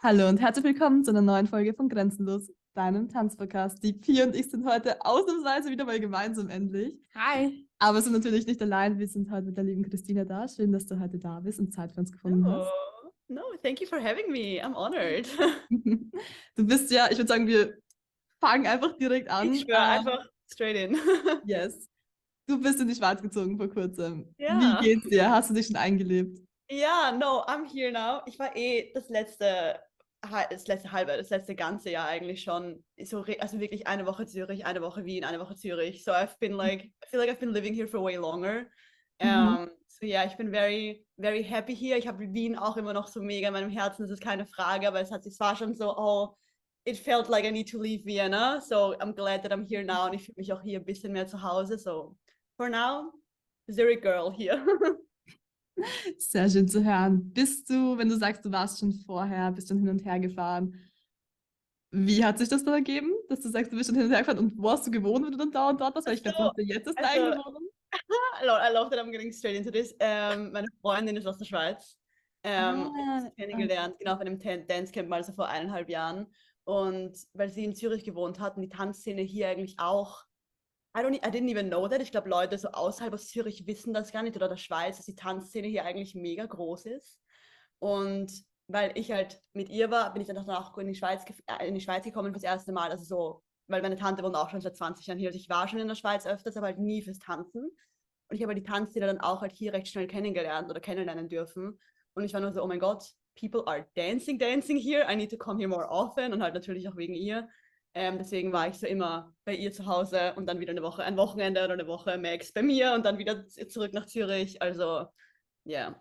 Hallo und herzlich willkommen zu einer neuen Folge von Grenzenlos, deinem Tanzpodcast. Die Pia und ich sind heute ausnahmsweise wieder mal gemeinsam endlich. Hi. Aber sind natürlich nicht allein. Wir sind heute mit der lieben Christina da. Schön, dass du heute da bist und Zeit für uns gefunden No, hast. no, thank you for having me. I'm honored. Du bist ja, ich würde sagen, wir fangen einfach direkt Ich an. schwöre einfach straight in. Yes. Du bist in die Schweiz gezogen vor kurzem. Wie Ja. geht's dir? Hast du dich schon eingelebt? Ja, no, I'm here now. Ich war das letzte ganze Jahr eigentlich schon so, also wirklich eine Woche Zürich, eine Woche Wien, eine Woche Zürich. So I feel like I've been living here for way longer. Mhm. So ja, ich bin very, very happy hier. Ich habe Wien auch immer noch so mega in meinem Herzen, das ist keine Frage, aber es war schon so, oh, it felt like I need to leave Vienna. So I'm glad that I'm here now und ich fühle mich auch hier ein bisschen mehr zu Hause. So for now, Zurich girl hier. Sehr schön zu hören. Bist du, wenn du sagst, du warst schon vorher, bist schon hin und her gefahren, wie hat sich das dann ergeben, dass du sagst, du bist schon hin und her gefahren und wo hast du gewohnt, wenn du dann dauernd dort warst? Weil ich glaube, du So, hast ja jetzt erst eine also eigene Wohnung. I love that I'm getting straight into this. Meine Freundin ist aus der Schweiz. Ich habe Ah, sie kennengelernt, genau auf einem Dancecamp mal so vor 1,5 Jahren. Und weil sie in Zürich gewohnt hat und die Tanzszene hier eigentlich auch, I didn't even know that. Ich glaube, Leute so außerhalb aus Zürich wissen das gar nicht oder der Schweiz, dass die Tanzszene hier eigentlich mega groß ist. Und weil ich halt mit ihr war, bin ich dann danach in die Schweiz gekommen fürs erste Mal. Also so, weil meine Tante wohnt auch schon seit 20 Jahren hier. Also ich war schon in der Schweiz öfters, aber halt nie fürs Tanzen. Und ich habe die Tanzszene dann auch halt hier recht schnell kennengelernt oder kennenlernen dürfen. Und ich war nur so, oh mein Gott, people are dancing here. I need to come here more often. Und halt natürlich auch wegen ihr. Deswegen war ich so immer bei ihr zu Hause und dann wieder ein Wochenende oder eine Woche Max bei mir und dann wieder zurück nach Zürich. Also, ja. Yeah.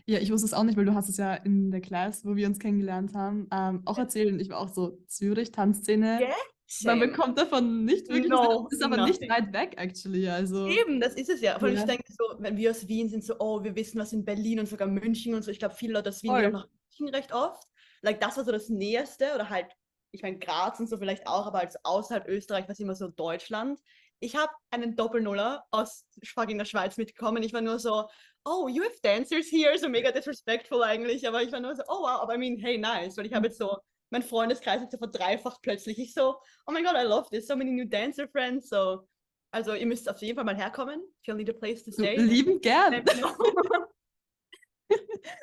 ja, ich wusste es auch nicht, weil du hast es ja in der Class, wo wir uns kennengelernt haben, auch erzählt. Und ich war auch so, Zürich, Tanzszene. Yeah, Man same. bekommt davon nicht wirklich was mit. No, Es ist aber nicht nothing. weit weg, actually. Also, Eben, das ist es ja. Vor allem, ich ja, denke so, wenn wir aus Wien sind, so, oh, wir wissen was in Berlin und sogar München und so. Ich glaube, viele Leute aus Wien gehen auch voll. nach München recht oft. Like, das war so das Nächste oder halt, ich meine, Graz und so vielleicht auch, aber halt so außerhalb Österreich war es immer so Deutschland. Ich habe einen Doppelnuller aus fucking der Schweiz mitgekommen. Ich war nur so, oh, you have dancers here, so mega disrespectful eigentlich. Aber ich war nur so, oh wow, aber I mean, hey, nice. Weil ich habe jetzt so, mein Freundeskreis ist so verdreifacht plötzlich. Ich so, oh my God, I love this. So many new dancer friends. So, also ihr müsst auf jeden Fall mal herkommen. If you need a place to Du, stay, liebend let gern. me know.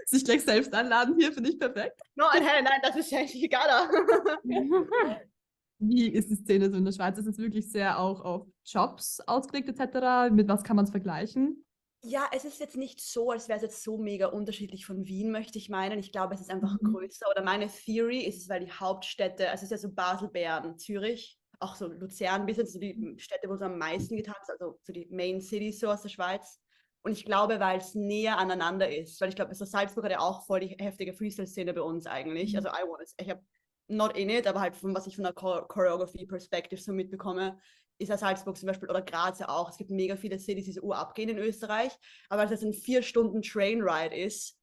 Sich gleich selbst anladen hier, finde ich perfekt. No, hey, nein, das ist eigentlich egaler. Wie ist die Szene so in der Schweiz? Ist es wirklich sehr auch auf Jobs ausgelegt, etc.? Mit was kann man es vergleichen? Ja, es ist jetzt nicht so, als wäre es jetzt so mega unterschiedlich von Wien, möchte ich meinen. Ich glaube, es ist einfach Mhm. größer. Oder meine Theory ist es, weil die Hauptstädte, also es ist ja so Basel, Bern, Zürich, auch so Luzern, ein bisschen so die Städte, wo es am meisten getanzt, also so die Main Cities so aus der Schweiz. Und ich glaube, weil es näher aneinander ist, weil ich glaube, so Salzburg hat ja auch voll die heftige Freestyle-Szene bei uns eigentlich. Also ich habe not in it, aber halt von was ich von der Choreography-Perspective so mitbekomme, ist ja Salzburg zum Beispiel oder Graz ja auch. Es gibt mega viele Cities, die so abgehen in Österreich. Aber als es ein 4 Stunden Trainride ist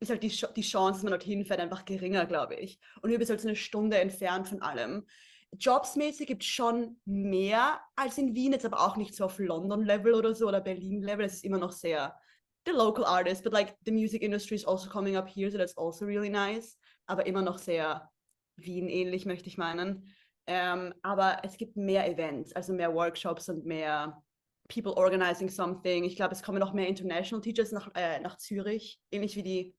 halt die Chance, dass man dorthin fährt, einfach geringer, glaube ich. Und hier bist du halt so eine Stunde entfernt von allem. Jobsmäßig gibt es schon mehr als in Wien, jetzt aber auch nicht so auf London-Level oder so oder Berlin-Level. Es ist immer noch sehr the local artist, but like the music industry is also coming up here, so that's also really nice. Aber immer noch sehr Wien-ähnlich, möchte ich meinen. Aber es gibt mehr Events, also mehr Workshops und mehr People organizing something. Ich glaube, es kommen noch mehr International Teachers nach Zürich, ähnlich wie die,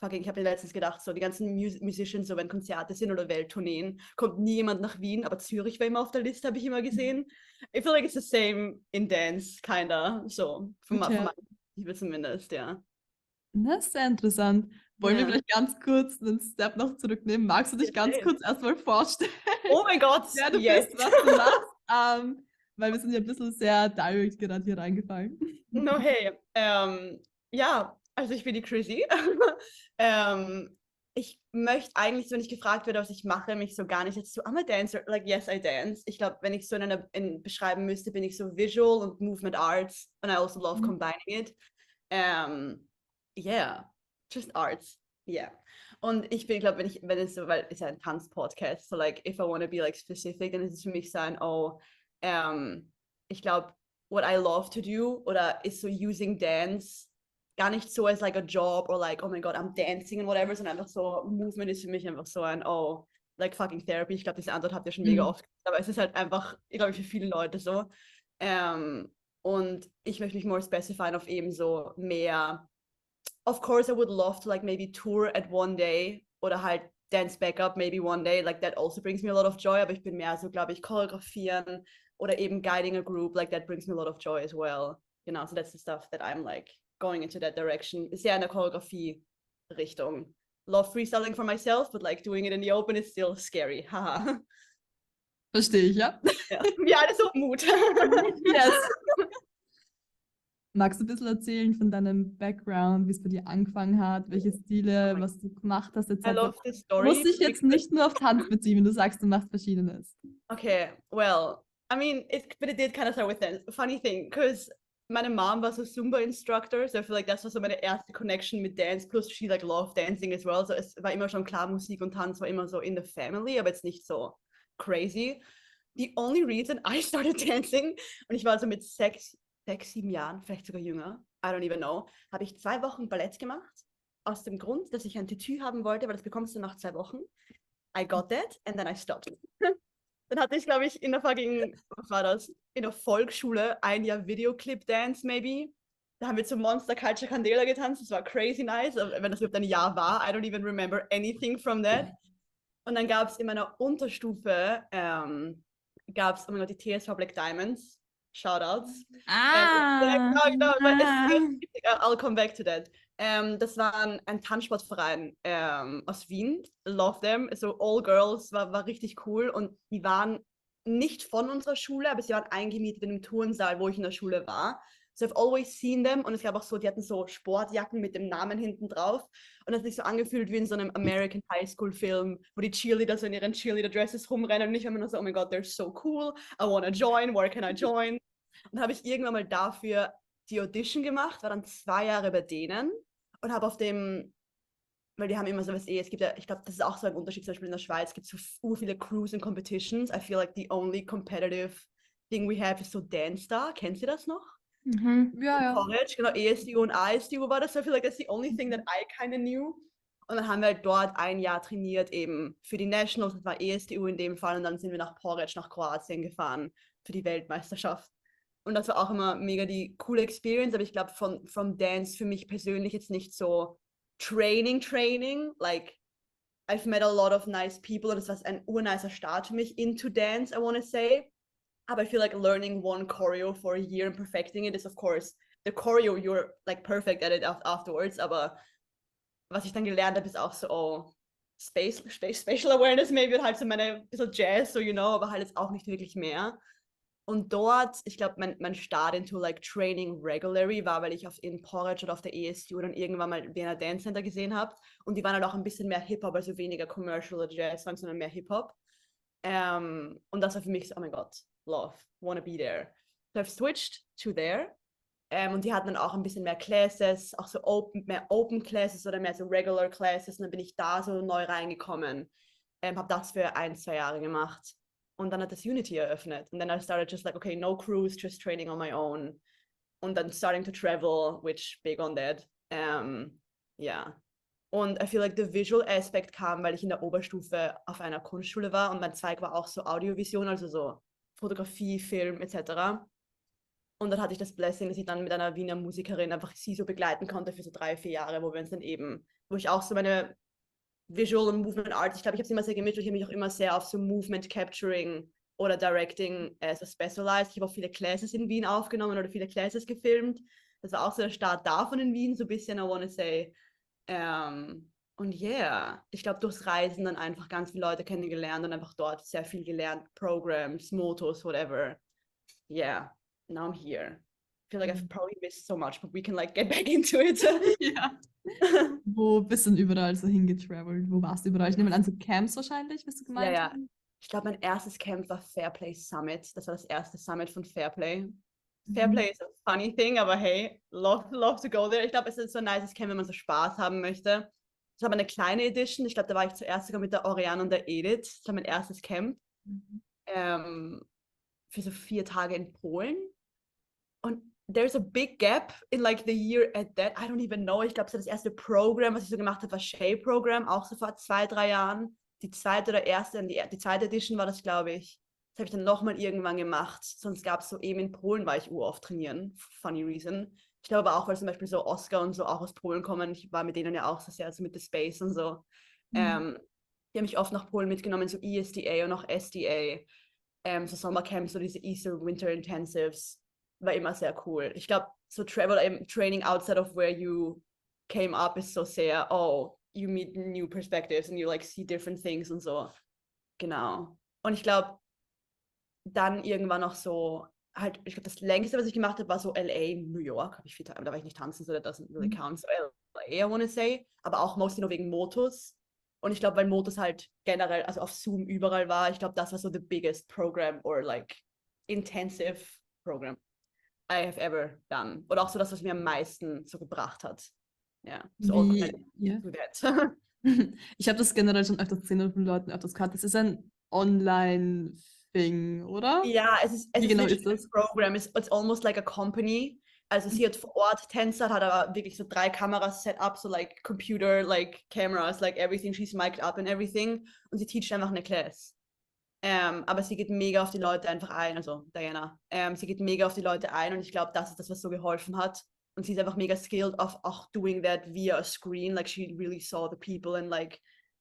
fucking, ich habe mir letztens gedacht, so die ganzen Musicians, so wenn Konzerte sind oder Welttourneen, kommt nie jemand nach Wien, aber Zürich war immer auf der Liste, habe ich immer gesehen. I feel like it's the same in dance, kinda, so, von Okay. meiner Perspektive zumindest, ja. Das ist sehr interessant. Wollen wir Ja. vielleicht ganz kurz einen Step noch zurücknehmen? Magst du dich ganz kurz erstmal vorstellen, Oh mein Gott, wer du yes. bist, was du machst? Weil wir sind ja ein bisschen sehr direct gerade hier reingefallen. No, hey. Ja, also ich bin die Chrissy. Ich möchte eigentlich, so, wenn ich gefragt werde, was ich mache, mich so gar nicht jetzt so, I'm a dancer, like yes, I dance. Ich glaube, wenn ich so beschreiben müsste, bin ich so Visual und Movement Arts and I also love Mhm. combining it. Yeah, just arts. Yeah. Und ich bin, glaube, wenn es so, weil es ist ja ein Tanzpodcast, so like, if I want to be like specific, dann ist es für mich so ein, oh, ich glaube, what I love to do oder ist so using dance gar nicht so als like a job or like, oh my God, I'm dancing and whatever, sondern einfach so, Movement ist für mich einfach so ein, oh, like fucking therapy. Ich glaube, diese Antwort habt ihr schon mega oft gesagt, aber es ist halt einfach, ich glaube, für viele Leute so. Und ich möchte mich more specifyen auf eben so mehr, of course I would love to like maybe tour at one day oder halt dance backup maybe one day, like that also brings me a lot of joy, aber ich bin mehr so, glaube ich, choreografieren oder eben guiding a group, like that brings me a lot of joy as well. Genau, so that's the stuff that I'm like going into that direction. Sehr in der Choreografie-Richtung. Love freestyling for myself, but like doing it in the open is still scary. Haha. Verstehe ich, ja? Ja. Wir alle so Mut. Yes. Magst du ein bisschen erzählen von deinem Background, wie es bei dir angefangen hat, welche Stile, was du gemacht hast, etc.? I love this story. Muss ich jetzt nicht nur auf Tanz beziehen, wenn du sagst, du machst Verschiedenes. Okay, well, I mean, but it did kind of start with dance. Funny thing, because meine mom was a Zumba instructor, so I feel like das war so meine erste Connection mit Dance, plus she like loved dancing as well, so es war immer schon klar, Musik und Tanz war immer so in the family, aber jetzt nicht so crazy. The only reason I started dancing, und ich war so mit 6, 7 Jahren, vielleicht sogar jünger, I don't even know, habe ich 2 Wochen Ballett gemacht, aus dem Grund, dass ich ein Tütü haben wollte, weil das bekommst du nach 2 Wochen. I got that, and then I stopped. Dann hatte ich, glaube ich, in der fucking, was war das? In der Volksschule ein Jahr Videoclip-Dance, maybe. Da haben wir zum Monster Culture Candela getanzt. Das war crazy nice. Aber wenn das überhaupt ein Jahr war, I don't even remember anything from that. Und dann gab es in meiner Unterstufe, gab es, oh mein Gott, die TSV Black Diamonds. Shoutouts. I'll come back to that. Das war ein Tanzsportverein aus Wien. Love them. So all girls, war richtig cool. Und die waren nicht von unserer Schule, aber sie waren eingemietet in einem Turnsaal, wo ich in der Schule war. So I've always seen them. Und es gab auch so, die hatten so Sportjacken mit dem Namen hinten drauf. Und das hat sich so angefühlt wie in so einem American High School Film, wo die Cheerleader so in ihren Cheerleader-Dresses rumrennen. Und ich war immer nur so, oh my God, they're so cool. I wanna join. Where can I join? Und habe ich irgendwann mal dafür die Audition gemacht, war dann 2 Jahre bei denen und habe auf dem, weil die haben immer so was es gibt ja, ich glaube, das ist auch so ein Unterschied, zum Beispiel in der Schweiz gibt es so viele Crews and Competitions. I feel like the only competitive thing we have is so Dance Star. Kennt ihr das noch? Ja, ja. College, genau, ESDU und ASDU war das. So I feel like that's the only thing that I kind of knew. Und dann haben wir halt dort 1 Jahr trainiert eben für die Nationals, das war ESDU in dem Fall und dann sind wir nach Porridge, nach Kroatien gefahren für die Weltmeisterschaft. Und das war auch immer mega die coole Experience, aber ich glaube, vom Dance für mich persönlich jetzt nicht so Training, like I've met a lot of nice people und das war ein urnicer Start für mich into dance, I want to say. Aber I feel like learning one choreo for a year and perfecting it is of course, the choreo, you're like perfect at it afterwards, aber was ich dann gelernt habe, ist auch so, oh, spatial awareness maybe, und halt so meine bisschen Jazz, so you know, aber halt jetzt auch nicht wirklich mehr. Und dort, ich glaube, mein Start into like training regularly war, weil ich in Porridge oder auf der ESU dann irgendwann mal Vienna Dance Center gesehen habe. Und die waren halt auch ein bisschen mehr Hip-Hop, also weniger Commercial oder Jazz, sondern mehr Hip-Hop. Und das war für mich so, oh mein Gott, love, wanna be there. So I've switched to there. Und die hatten dann auch ein bisschen mehr Classes, auch so mehr Open Classes oder mehr so Regular Classes. Und dann bin ich da so neu reingekommen. Habe das für 1, 2 Jahre gemacht. Und dann hat das Unity eröffnet. Und dann I started just like, okay, no crews, just training on my own. Und dann starting to travel, which big on that. Yeah. Und I feel like the visual aspect kam, weil ich in der Oberstufe auf einer Kunstschule war und mein Zweig war auch so Audiovision, also so Fotografie, Film etc. Und dann hatte ich das Blessing, dass ich dann mit einer Wiener Musikerin einfach sie so begleiten konnte für so 3, 4 Jahre, wo wir uns dann eben, wo ich auch so meine Visual und Movement Arts, ich glaube, ich habe es immer sehr gemischt, ich habe mich auch immer sehr auf so Movement Capturing oder Directing so specialized. Ich habe auch viele Classes in Wien aufgenommen oder viele Classes gefilmt. Das war auch so der Start davon in Wien, so ein bisschen, I wanna say. Und yeah, ich glaube, durchs Reisen dann einfach ganz viele Leute kennengelernt und einfach dort sehr viel gelernt, Programs, Mottos, whatever. Yeah, now I'm here. I feel like I've probably missed so much, but we can like get back into it. Ja. Wo bist du denn überall so hingetravelt? Wo warst du überall? Ich nehme an, so Camps wahrscheinlich, bist du gemeint? Ja. Ich glaube, mein erstes Camp war Fairplay Summit. Das war das erste Summit von Fairplay. Fairplay is a funny thing, aber hey, love to go there. Ich glaube, es ist so ein nices Camp, wenn man so Spaß haben möchte. Ich habe eine kleine Edition. Ich glaube, da war ich zuerst sogar mit der Oriane und der Edith. Das war mein erstes Camp. Für so 4 Tage in Polen. Und there's a big gap in like the year at that. I don't even know. Ich glaube, so das erste Programm, was ich so gemacht habe, war Shape-Programm, auch so vor 2-3 Jahren. Die zweite oder erste, die zweite Edition war das, glaube ich. Das habe ich dann nochmal irgendwann gemacht. Sonst gab es so eben in Polen, war ich oft trainieren. Funny reason. Ich glaube aber auch, weil zum Beispiel so Oscar und so auch aus Polen kommen. Ich war mit denen ja auch so sehr, also mit The Space und so. Mhm. Die haben mich oft nach Polen mitgenommen, so ESDA und auch SDA. So Sommercamps, so diese Easter Winter Intensives. War immer sehr cool. Ich glaube, so Travel Training outside of where you came up ist so sehr, oh, you meet new perspectives and you like see different things und so. Genau. Und ich glaube, dann irgendwann noch so, halt, ich glaube, das längste, was ich gemacht habe, war so LA, New York. Habe ich viel, da war ich nicht tanzen, so that doesn't really count. So LA, I wanna say. Aber auch mostly nur wegen Motos. Und ich glaube, weil Motos halt generell, also auf Zoom überall war, ich glaube, das war so the biggest program or like intensive program I have ever done. Oder auch so das, was mir am meisten so gebracht hat. Ja, so Wie, ja. do that. Ich habe das generell schon öfters gesehen und von Leuten öfters gehört. Das ist ein Online-Thing, oder? Ja, es Wie ist genau literally ist das? ein Programm. It's almost like a company. Also sie hat vor Ort Tänzer, hat aber wirklich so 3 Kameras set up, so like Computer, like cameras, like everything. She's mic'd up and everything. Und sie teacht einfach eine Class. Aber sie geht mega auf die Leute einfach ein, also Diana. Sie geht mega auf die Leute ein und ich glaube, das ist das, was so geholfen hat. Und sie ist einfach mega skilled auf auch doing that via a screen. Like she really saw the people and like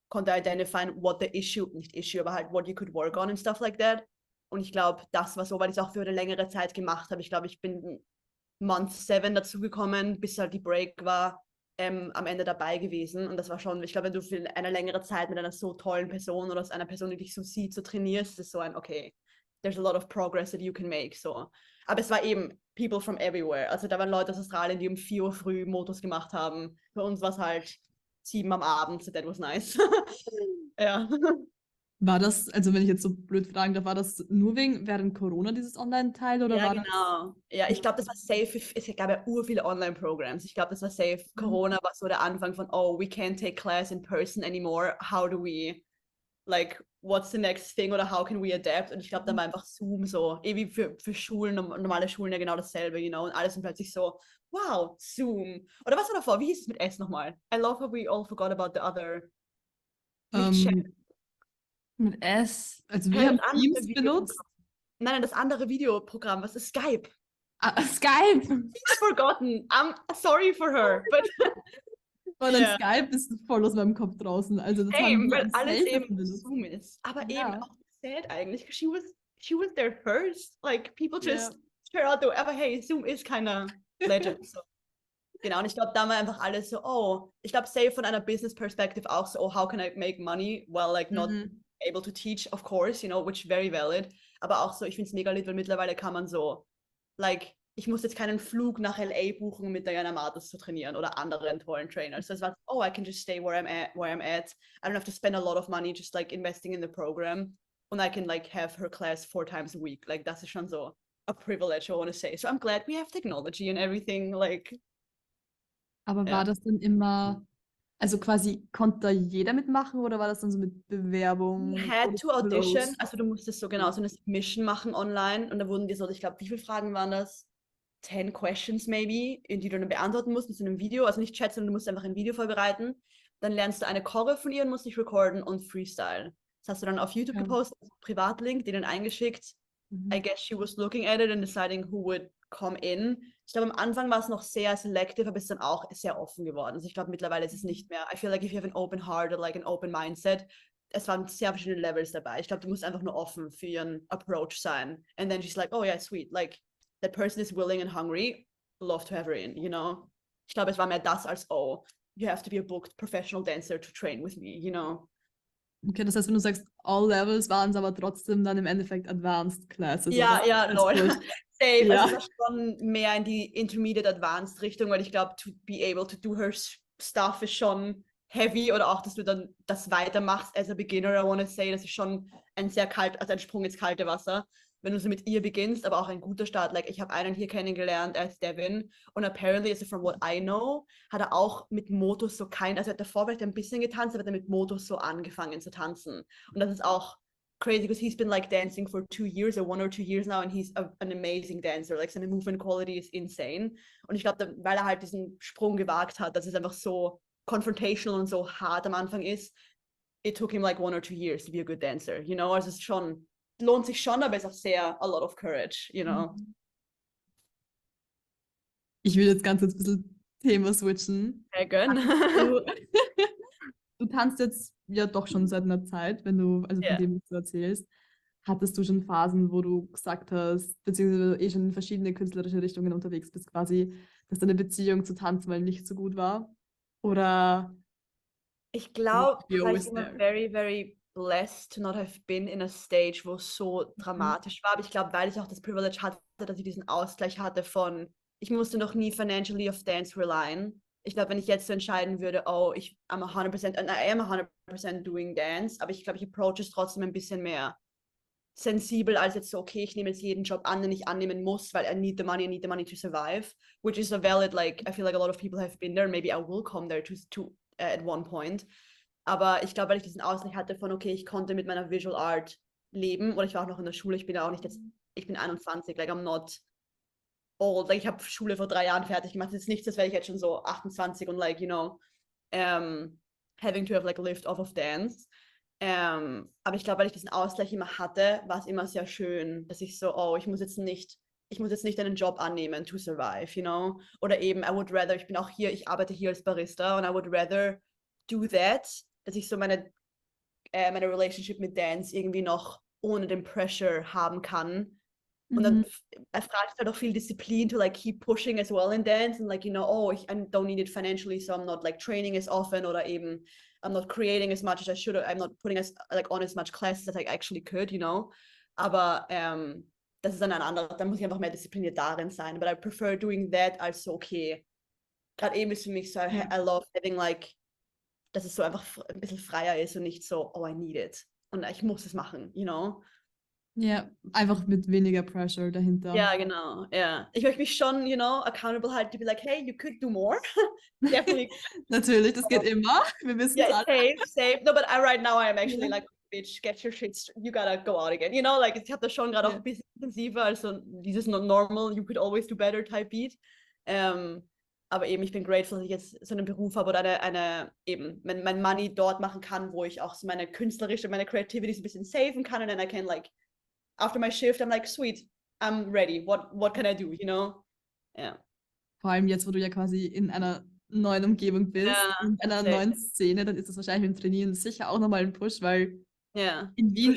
konnte identify what the issue, nicht issue, aber halt what you could work on and stuff like that. Und ich glaube, das war so, weil ich es auch für eine längere Zeit gemacht habe. Ich glaube, ich bin Month 7 dazugekommen, bis halt die Break war, am Ende dabei gewesen. Und das war schon, ich glaube, wenn du für eine längere Zeit mit einer so tollen Person oder aus einer Person, die dich so sieht, so trainierst, ist so ein, okay, there's a lot of progress that you can make. So. Aber es war eben people from everywhere. Also da waren Leute aus Australien, die um 4 Uhr früh Motos gemacht haben. Bei uns war es halt 7 am Abend, so that was nice. Ja. War das, also wenn ich jetzt so blöd fragen darf, war das nur während Corona dieses Online-Teil oder Ja, war das? genau. Ja, ich glaube, das war safe. Es gab ja ur viele Online-Programs. Ich glaube, das war safe. Corona war so der Anfang von, oh, we can't take class in person anymore. How do we, like, what's the next thing oder how can we adapt? Und ich glaube, dann war einfach Zoom so, wie für Schulen, normale Schulen ja genau dasselbe, you know, und alles sind plötzlich so, wow, Zoom. Oder was war davor? Wie hieß es mit S nochmal? I love how we all forgot about the other, nicht Chat. Ähm, mit S, also wir Hey, haben das andere Teams benutzt. Videoprogramm. Nein, das andere Videoprogramm, was ist Skype? Ah, Skype! She's forgotten. I'm sorry for her, but Und dann yeah. Skype ist voll aus meinem Kopf draußen. Also das haben Same, wir weil am alles seltensten eben benutzt. Zoom ist. Aber eben Ja, auch sad eigentlich. She was there first. Like people ja. just share out the, aber hey, Zoom ist keine Legend. So. Genau, und ich glaube, da war einfach alles so, oh, ich glaube, safe von einer Business Perspective auch so, oh, how can I make money while like not Mhm. able to teach, of course, you know, which very valid. Aber auch so, ich finde es mega lit, weil mittlerweile kann man so, like, ich muss jetzt keinen Flug nach LA buchen, mit Diana Martis zu trainieren oder anderen tollen Trainers. Das war, oh, I can just stay where I'm at. I don't have to spend a lot of money just like investing in the program. Und I can like have her class 4 times a week. Like, das ist schon so a privilege, I want to say. So I'm glad we have technology and everything, like, Aber war ja. das dann immer, also quasi konnte da jeder mitmachen oder war das dann so mit You Bewerbung had oder to audition, closed? also du musstest so genau so eine Submission machen online und da wurden dir so, ich glaube, wie viele Fragen waren das? 10 questions maybe, in die du dann beantworten musst mit so einem Video, also nicht Chat, sondern du musst einfach ein Video vorbereiten. Dann lernst du eine Choreo von ihr und musst dich recorden und Freestyle. Das hast du dann auf YouTube Ja. gepostet, Privatlink, denen eingeschickt. I Mhm. guess she was looking at it and deciding who would come in. Ich glaube, am Anfang war es noch sehr selective, aber es ist dann auch sehr offen geworden. Also ich glaube, mittlerweile ist es nicht mehr. I feel like if you have an open heart or like an open mindset, es waren sehr verschiedene Levels dabei. Ich glaube, du musst einfach nur offen für ihren Approach sein. And then she's like, oh yeah, sweet. Like, that person is willing and hungry. Love to have her in, you know? Ich glaube, es war mehr das als, oh, you have to be a booked professional dancer to train with me, you know? Okay, das heißt, wenn du sagst, all levels waren es aber trotzdem dann im Endeffekt Advanced Classes, oder? Ja, ja, Als lol. Kurs. Safe. Also es Ja. war schon mehr in die Intermediate Advanced Richtung, weil ich glaube, to be able to do her stuff ist schon heavy oder auch, dass du dann das weitermachst as a beginner, I wanna say, das ist schon ein sehr kalt, also ein Sprung ins kalte Wasser, wenn du so mit ihr beginnst, aber auch ein guter Start. Like, ich habe einen hier kennengelernt als Devin und apparently, also from what I know, hat er auch mit Motos so also er hat davor vielleicht ein bisschen getanzt, aber dann mit Motos so angefangen zu tanzen. Und das ist auch crazy because he's been like dancing for 2 years or 1 or 2 years now and he's an amazing dancer. Like seine movement quality is insane. Und ich glaube, weil er halt diesen Sprung gewagt hat, dass es einfach so confrontational und so hart am Anfang ist, it took him like 1 or 2 years to be a good dancer, you know? Also es ist schon, lohnt sich schon, aber es ist auch sehr a lot of courage, you know? Ich will jetzt ganz kurz ein bisschen Thema switchen. Sehr gönn. Du tanzt jetzt ja doch schon seit einer Zeit, wenn du, also von dem, was du erzählst. Hattest du schon Phasen, wo du gesagt hast, beziehungsweise schon in verschiedene künstlerische Richtungen unterwegs bist, quasi, dass deine Beziehung zu Tanz mal nicht so gut war? Oder? Ich glaube, weil ich immer very, very blessed to not have been in a stage, wo es so dramatisch war. Aber ich glaube, weil ich auch das Privilege hatte, dass ich diesen Ausgleich hatte von, ich musste noch nie financially auf Dance relyen. Ich glaube, wenn ich jetzt so entscheiden würde, oh, I'm 100%, and I am 100% doing dance, aber ich glaube, ich approach es trotzdem ein bisschen mehr sensibel als jetzt so, okay, ich nehme jetzt jeden Job an, den ich annehmen muss, weil I need the money to survive, which is a valid, like, I feel like a lot of people have been there, maybe I will come there to at one point. Aber ich glaube, weil ich diesen Ausgleich hatte von, okay, ich konnte mit meiner Visual Art leben, oder ich war auch noch in der Schule, ich bin ja auch nicht jetzt, ich bin 21, like I'm not old, like ich habe Schule vor 3 Jahren fertig gemacht, das ist nichts, das wäre ich jetzt schon so 28 und like, you know, having to have like lived off of dance. Aber ich glaube, weil ich diesen Ausgleich immer hatte, war es immer sehr schön, dass ich so, oh, ich muss jetzt nicht einen Job annehmen to survive, you know? Oder eben, ich bin auch hier, ich arbeite hier als Barista und I would rather do that, dass ich so meine Relationship mit Dance irgendwie noch ohne den Pressure haben kann. Und dann erfragt halt auch viel Disziplin to like keep pushing as well in dance and like, you know, oh, I don't need it financially, so I'm not like training as often oder eben I'm not creating as much as I should, I'm not putting on as much classes as I actually could, you know. Aber das ist dann ein anderer, da muss ich einfach mehr diszipliniert darin sein. But I prefer doing that als so, okay, gerade eben ist für mich so, I love having like, dass es so einfach ein bisschen freier ist und nicht so, oh, I need it. Und ich muss es machen, you know. Ja, einfach mit weniger Pressure dahinter. Ja, genau, ja. Ich möchte mich schon, you know, accountable halten, to be like, hey, you could do more. Definitely. Natürlich, das geht immer. Wir wissen es alle. Safe. No, but right now I am actually like, bitch, get your shit, you gotta go out again. You know, like, ich habe das schon gerade auch ein bisschen intensiver, also dieses normal, you could always do better type Beat. Aber eben, ich bin grateful, dass ich jetzt so einen Beruf habe oder eben, mein Money dort machen kann, wo ich auch so meine Creativity so ein bisschen saven kann und dann I can like, after my shift, I'm like, sweet, I'm ready. What can I do, you know? Ja. Vor allem jetzt, wo du ja quasi in einer neuen Umgebung bist, in einer neuen Szene, dann ist das wahrscheinlich mit dem Trainieren sicher auch nochmal ein Push, weil in Wien,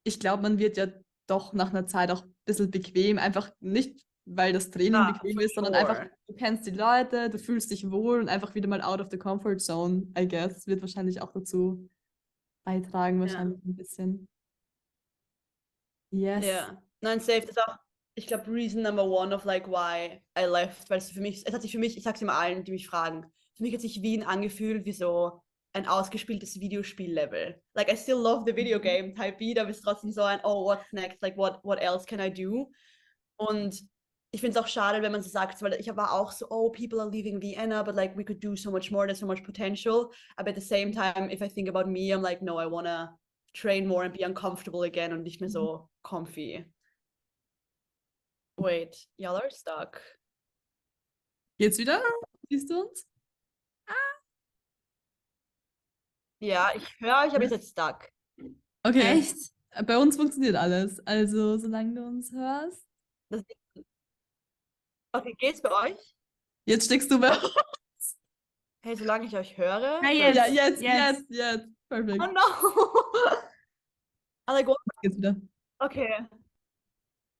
ich glaube, man wird ja doch nach einer Zeit auch ein bisschen bequem, einfach nicht, weil das Training bequem ist, sondern einfach, du kennst die Leute, du fühlst dich wohl und einfach wieder mal out of the comfort zone, I guess, wird wahrscheinlich auch dazu beitragen, wahrscheinlich ein bisschen. Yes. Ja, nein, safe, das ist auch, ich glaube, Reason number 1 of like why I left, weil es hat sich für mich, ich sag's immer allen, die mich fragen, für mich hat sich Wien angefühlt wie so ein ausgespieltes Videospiel-Level. Like, I still love the video game type Beat, aber es ist trotzdem so ein, oh, what's next? Like, what else can I do? Und ich finde es auch schade, wenn man so sagt, weil ich war auch so, oh, people are leaving Vienna, but like, we could do so much more, there's so much potential. But at the same time, if I think about me, I'm like, no, I wanna train more and be uncomfortable again und nicht mehr so comfy. Wait, y'all are stuck. Geht's wieder? Siehst du uns? Ja, ich höre euch, aber ihr seid stuck. Okay. Echt? Bei uns funktioniert alles. Also, solange du uns hörst. Okay, geht's bei euch? Jetzt steckst du bei uns. Hey, solange ich euch höre. Ja, jetzt. Perfekt. Oh no. I like, what? Geht's wieder. Okay.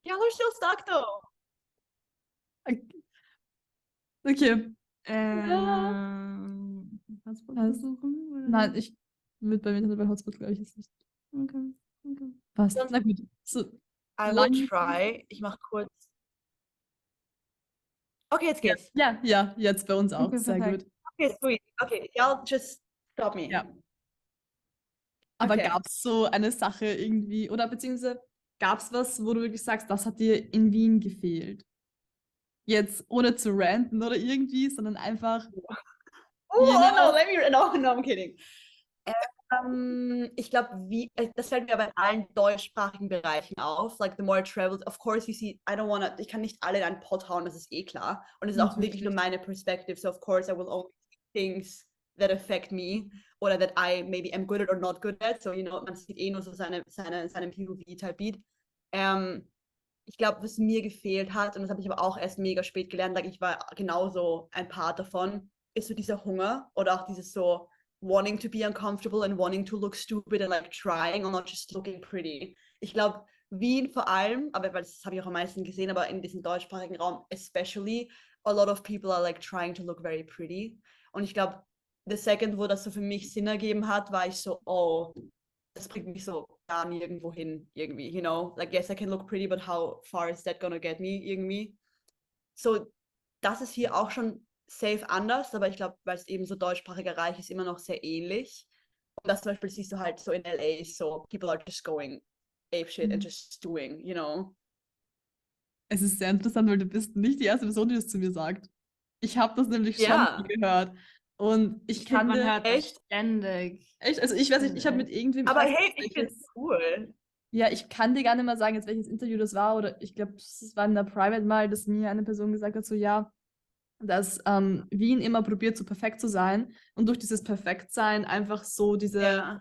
Y'all are still stuck though. Okay. Hotspot suchen? Nein, ich mit bei mir bei Hotspot, glaube ich, ist nicht. Okay. Passt. Na gut. So, I will try. Ich mach kurz. Okay, jetzt geht's. Ja, jetzt bei uns auch. Okay, sehr gut. Okay, sweet. Okay, y'all just stop me. Ja. Aber gab es so eine Sache irgendwie, oder beziehungsweise gab es was, wo du wirklich sagst, das hat dir in Wien gefehlt? Jetzt ohne zu ranten oder irgendwie, sondern einfach. Oh, no, I'm kidding. Ich glaube, das fällt mir aber in allen deutschsprachigen Bereichen auf. Like, the more I travel, of course, you see, ich kann nicht alle in einen Pott hauen, das ist eh klar. Und es ist auch wirklich nur meine Perspective. So, of course, I will only see things that affect me oder that I maybe am good at or not good at. So, man sieht eh nur so seinem POV-Type-Beat. Ich glaube, was mir gefehlt hat, und das habe ich aber auch erst mega spät gelernt, like, ich war genauso ein Part davon, ist so dieser Hunger oder auch dieses so wanting to be uncomfortable and wanting to look stupid and like trying or not just looking pretty. Ich glaube, Wien vor allem, aber weil das habe ich auch am meisten gesehen, aber in diesem deutschsprachigen Raum especially, a lot of people are like trying to look very pretty. Und ich glaube, the second, wo das so für mich Sinn ergeben hat, war ich so, oh, das bringt mich so gar nirgendwo hin, irgendwie, like, yes, I can look pretty, but how far is that gonna get me, irgendwie. So, das ist hier auch schon safe anders, aber ich glaube, weil es eben so deutschsprachiger Reich ist, immer noch sehr ähnlich. Und das zum Beispiel siehst du halt so in LA, so people are just going ape shit and just doing, Es ist sehr interessant, weil du bist nicht die erste Person, die das zu mir sagt. Ich habe das nämlich schon gehört. Und ich kann man dir hört das ständig. echt, also ich weiß nicht, ich habe mit irgendwem. Aber hey, ich finde es cool. Ja, ich kann dir gar nicht mal sagen, jetzt welches Interview das war, oder ich glaube, es war in der Private mal, dass mir eine Person gesagt hat, so ja, dass Wien immer probiert, so perfekt zu sein und durch dieses Perfektsein einfach so diese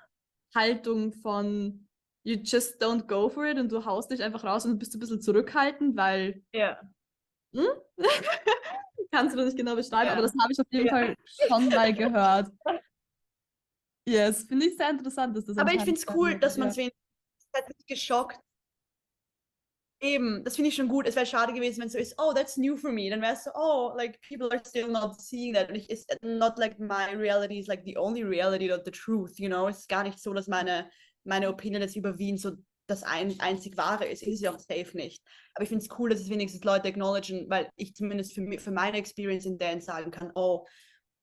Haltung von you just don't go for it und du haust dich einfach raus und bist ein bisschen zurückhaltend, weil kannst du das nicht genau beschreiben, aber das habe ich auf jeden Fall schon mal gehört. Yes, finde ich sehr interessant, dass das. Aber ich finde es cool, dass man es nicht geschockt. Eben, das finde ich schon gut. Es wäre schade gewesen, wenn es so ist, oh, that's new for me. Dann wärst du, oh, like, people are still not seeing that. Und it's not like my reality is like the only reality, not the truth, Es ist gar nicht so, dass meine Opinion jetzt über Wien so das einzig Wahre ist. Ist ja auch safe nicht. Aber ich finde es cool, dass es wenigstens Leute acknowledgen, weil ich zumindest für meine Experience in Dance sagen kann, oh,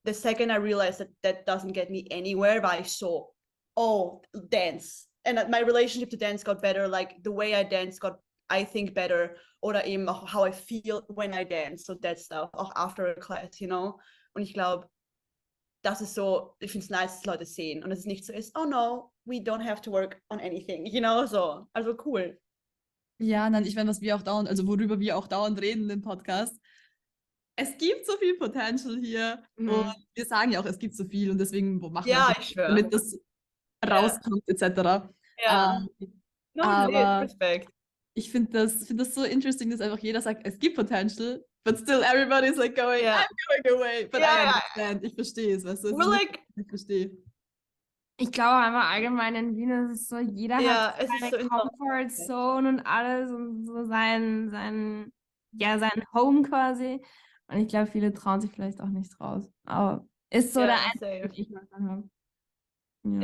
the second I realized that doesn't get me anywhere, war ich so, oh, dance. And my relationship to dance got better, like the way I dance got, I think, better, oder eben auch how I feel when I dance, so that stuff, auch after a class, Und ich glaube, das ist so, ich finde es nice, dass Leute sehen und dass es nicht so ist, oh no, we don't have to work on anything, so. Also cool. Ja, nein, ich meine, worüber wir auch dauernd reden im Podcast. Es gibt so viel Potential hier und wir sagen ja auch, es gibt so viel und deswegen machen wir ich schwöre, damit das rauskommt, etc. Ja. Aber Respekt. ich finde das so interesting, dass einfach jeder sagt, es gibt Potential, but still everybody's like going, I'm going away. But I understand. Ich verstehe es, weißt du? Ich verstehe. Ich glaube einfach allgemein in Wien ist es so, jeder hat seine so Comfort Zone und alles und so sein Home quasi. Und ich glaube, viele trauen sich vielleicht auch nicht raus. Aber ist so der einzige, den ich manchmal habe.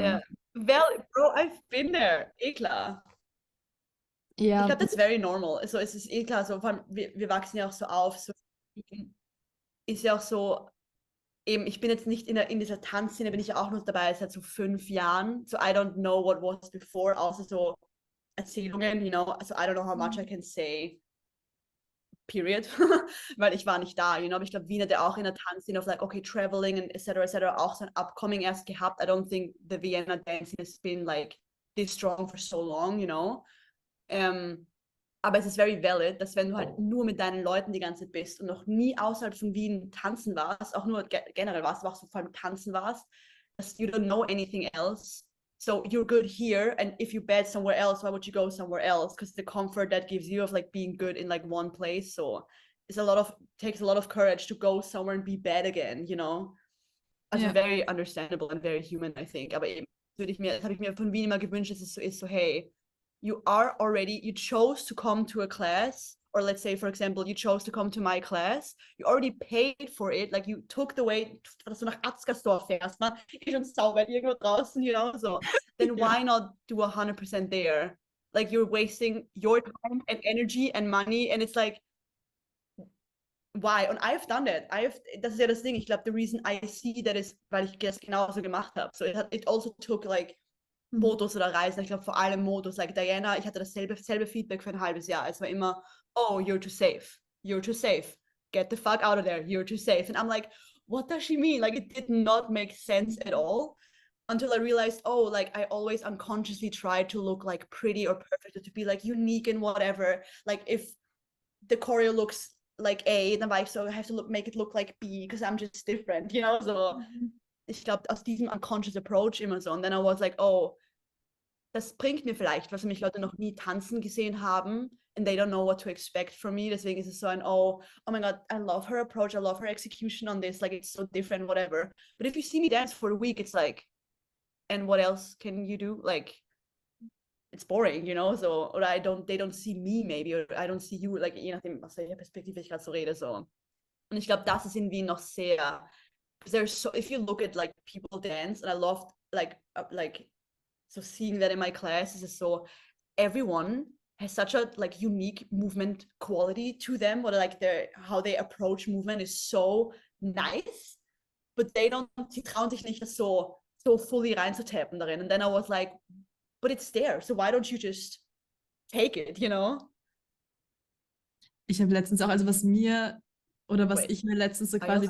Ja. Well, bro, I've been there. Klar. Ja. Ich glaube, that's very normal. Also, es ist klar, so, vor allem, wir wachsen ja auch so auf. So, ist ja auch so, eben, ich bin jetzt nicht in dieser Tanzszene, bin ich ja auch nur dabei seit so 5 Jahren. So, I don't know what was before, außer so Erzählungen, Also, I don't know how much I can say. Period. Weil ich war nicht da, Aber ich glaube, Wien hat ja auch in der Tanzszene of like, okay, traveling and etc. auch so ein Upcoming erst gehabt. I don't think the Vienna dancing has been like this strong for so long, Aber es ist very valid, dass wenn du halt nur mit deinen Leuten die ganze Zeit bist und noch nie außerhalb von Wien tanzen warst, auch nur generell warst, aber auch so vor allem tanzen warst, dass you don't know anything else. So you're good here, and if you bad somewhere else, why would you go somewhere else? Because the comfort that gives you of like being good in like one place. So takes a lot of courage to go somewhere and be bad again, Also very understandable and very human, I think. Aber eben habe ich mir von Wien immer gewünscht, dass es so ist, so hey, you chose to come to a class, or let's say, for example, you chose to come to my class, you already paid for it, like you took the way, dass du nach Atzgersdorf fährst, man, schon sauber irgendwo draußen, so, then why not do 100% there? Like, you're wasting your time and energy and money, and it's like, why? Und I've done that. Das ist ja das Ding, ich glaube, the reason I see that is, weil ich das genauso gemacht habe. So it also took like Modos oder Reisen, ich glaube vor allem Modos, like Diana, ich hatte dasselbe Feedback für ein halbes Jahr. Es war immer, oh, you're too safe, get the fuck out of there, you're too safe. And I'm like, what does she mean? Like, it did not make sense at all. until I realized, oh, like I always unconsciously try to look like pretty or perfect, or to be like unique and whatever. Like if the choreo looks like A, then I so I have to make it look like B, because I'm just different, you know? So ich glaube, aus diesem unconscious approach immer so. Und then I was like, oh, das bringt mir vielleicht, was mich Leute noch nie tanzen gesehen haben, and they don't know what to expect from me. Deswegen ist es so ein, oh my God, I love her approach, I love her execution on this, like it's so different, whatever. But if you see me dance for a week, it's like, and what else can you do? Like, it's boring, you know? So, oder they don't see me maybe, or I don't see you, like, je nachdem, aus welcher Perspektive ich gerade so rede, so. Und ich glaube, das ist in Wien noch sehr, there's so, if you look at like people dance, and I love like so seeing that in my class is so everyone has such a like unique movement quality to them, or like their how they approach movement is so nice, but sie trauen sich nicht, das so fully reinzutappen darin. And then I was like, but it's there, so why don't you just take it, you know? Ich habe letztens auch, also was ich mir letztens so quasi...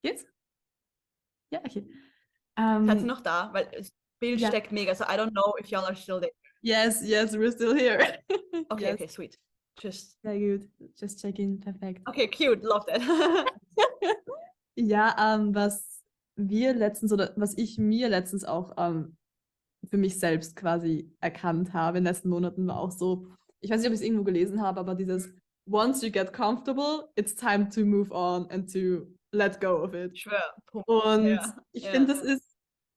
Geht's? Ja, okay. Seid ihr noch da? Weil das Bild steckt mega, so I don't know if y'all are still there. Yes, we're still here. Okay, yes. Okay, sweet. Sehr gut. Just checking, perfekt. Okay, cute, love that. Ja, was ich mir letztens auch für mich selbst quasi erkannt habe in den letzten Monaten, war auch so, ich weiß nicht, ob ich es irgendwo gelesen habe, aber dieses once you get comfortable, it's time to move on and to let go of it. Ich schwör. Und ich finde, das ist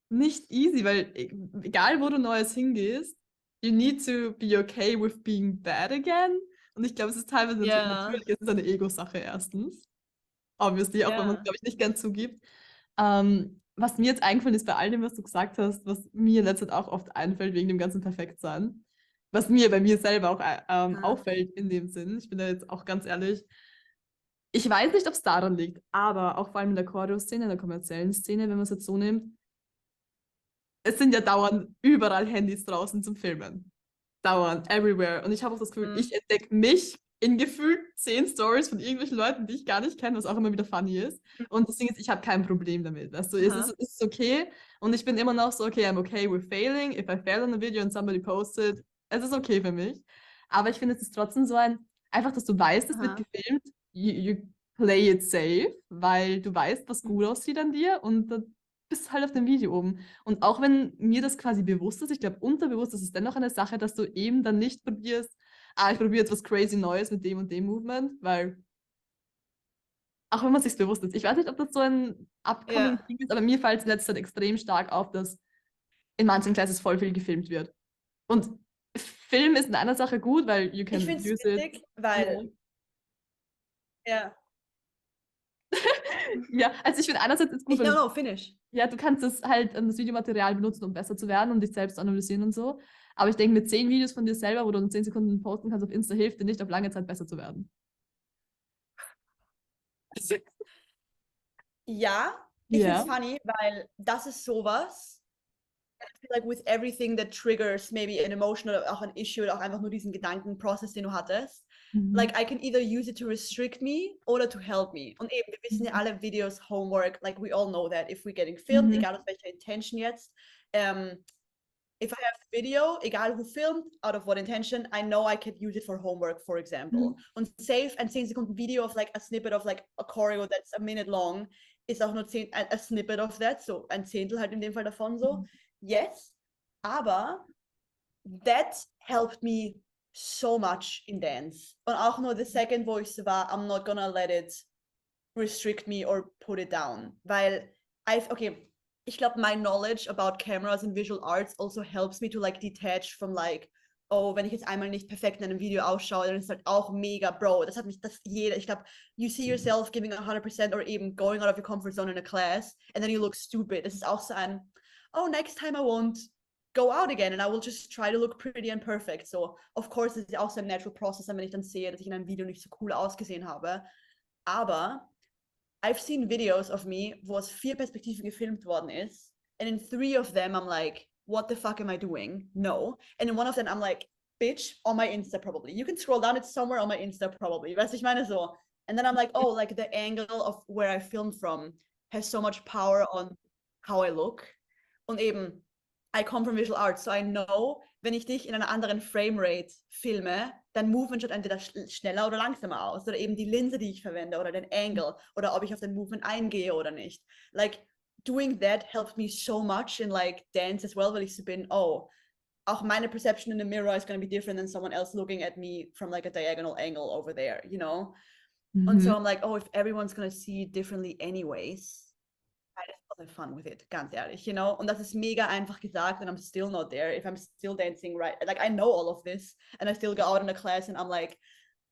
nicht easy, weil egal, wo du Neues hingehst, you need to be okay with being bad again. Und ich glaube, es ist teilweise natürlich, es ist eine Ego-Sache erstens. Obviously, auch wenn man es, glaube ich, nicht gern zugibt. Was mir jetzt eingefallen ist bei all dem, was du gesagt hast, was mir in letzter Zeit auch oft einfällt, wegen dem ganzen Perfektsein, was mir bei mir selber auch auffällt in dem Sinn, ich bin da jetzt auch ganz ehrlich, ich weiß nicht, ob es daran liegt, aber auch vor allem in der Choreo-Szene, in der kommerziellen Szene, wenn man es jetzt so nimmt, es sind ja dauernd überall Handys draußen zum Filmen. Dauernd, everywhere. Und ich habe auch das Gefühl, ich entdecke mich in gefühlt 10 Stories von irgendwelchen Leuten, die ich gar nicht kenne, was auch immer wieder funny ist. Und das Ding ist, ich habe kein Problem damit. Weißt du, es ist okay. Und ich bin immer noch so, okay, I'm okay with failing. If I fail on a video and somebody posted, es ist okay für mich. Aber ich finde, es ist trotzdem so einfach, dass du weißt, es wird gefilmt, you play it safe, weil du weißt, was gut aussieht an dir und dann bist halt auf dem Video oben. Und auch wenn mir das quasi bewusst ist, ich glaube, unterbewusst ist es dennoch eine Sache, dass du eben dann nicht probierst, ich probiere jetzt was crazy Neues mit dem und dem Movement, weil auch wenn man sich bewusst ist, ich weiß nicht, ob das so ein upcoming Ding ist, aber mir fällt es in letzter Zeit extrem stark auf, dass in manchen Classes voll viel gefilmt wird. Und Film ist in einer Sache gut, weil you can use it. Ich finde es witzig, weil ja, also ich finde einerseits ist gut, finish. Ja, du kannst das halt das Videomaterial benutzen, um besser zu werden und dich selbst analysieren und so. Aber ich denke, mit 10 Videos von dir selber, wo du in 10 Sekunden posten kannst auf Insta, hilft dir nicht, auf lange Zeit besser zu werden. Ja, ich finde es funny, weil das ist sowas, I feel like with everything that triggers maybe an emotion oder auch ein Issue oder auch einfach nur diesen Gedankenprozess, den du hattest, like I can either use it to restrict me oder to help me. Und eben, wir wissen ja alle, Videos, Homework, like we all know that if we're getting filmed, egal aus welcher Intention jetzt, if I have the video, egal who filmed, out of what intention, I know I can use it for homework, for example. Und safe ein 10 Sekunden Video of like a snippet of like a choreo that's a minute long, ist auch nur a snippet of that, so ein Zehntel halt in dem Fall davon so. Yes, aber that helped me so much in dance. Und auch nur the second voice war, I'm not gonna let it restrict me or put it down. Weil, ich glaube, my knowledge about cameras and visual arts also helps me to like detach from like, oh, wenn ich jetzt einmal nicht perfekt in einem Video ausschaue, dann ist halt auch mega, Bro. Das hat mich, ich glaube, you see yourself giving 100% or even going out of your comfort zone in a class and then you look stupid. Das ist auch so ein, oh, next time I won't go out again and I will just try to look pretty and perfect. So, of course, es ist auch so ein natural process, wenn ich dann sehe, dass ich in einem Video nicht so cool ausgesehen habe. Aber I've seen videos of me, wo aus 4 Perspektiven gefilmt worden ist. And in 3 of them, I'm like, what the fuck am I doing? No. And in one of them, I'm like, bitch, on my Insta probably. You can scroll down, it's somewhere on my Insta probably. Weißt du, ich meine so. And then I'm like, oh, like the angle of where I filmed from has so much power on how I look. Und eben, I come from visual arts, so I know, wenn ich dich in einer anderen Framerate filme, dein Movement schaut entweder schneller oder langsamer aus. Oder eben die Linse, die ich verwende, oder den Angle, oder ob ich auf den Movement eingehe oder nicht. Like, doing that helped me so much in like dance as well, weil ich so bin, oh, auch meine perception in the mirror is going to be different than someone else looking at me from like a diagonal angle over there, you know? Und so I'm like, oh, if everyone's going to see it differently anyways, I just have fun with it, ganz ehrlich, you know? Und das ist mega einfach gesagt and I'm still not there if I'm still dancing right. Like, I know all of this and I still go out in a class and I'm like,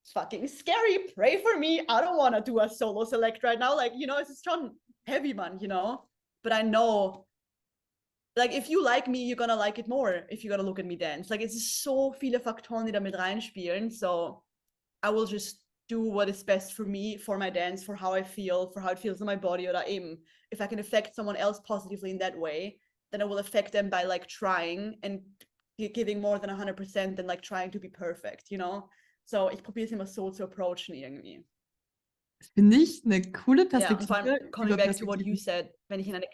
it's fucking scary, pray for me. I don't want to do a solo select right now. Like, you know, it's schon heavy, man, you know? But I know, like, if you like me, you're gonna like it more if you're gonna look at me dance. Like, it's so viele Faktoren, die da mit reinspielen. So I will just do what is best for me, for my dance, for how I feel, for how it feels in my body. Oder eben, if I can affect someone else positively in that way, then I will affect them by like trying and giving more than 100% than like trying to be perfect, you know? So ich probiere es immer so zu approachen irgendwie. Das finde ich eine coole Perspektive. Ja, und vor allem, coming back to what you said, wenn ich in eine...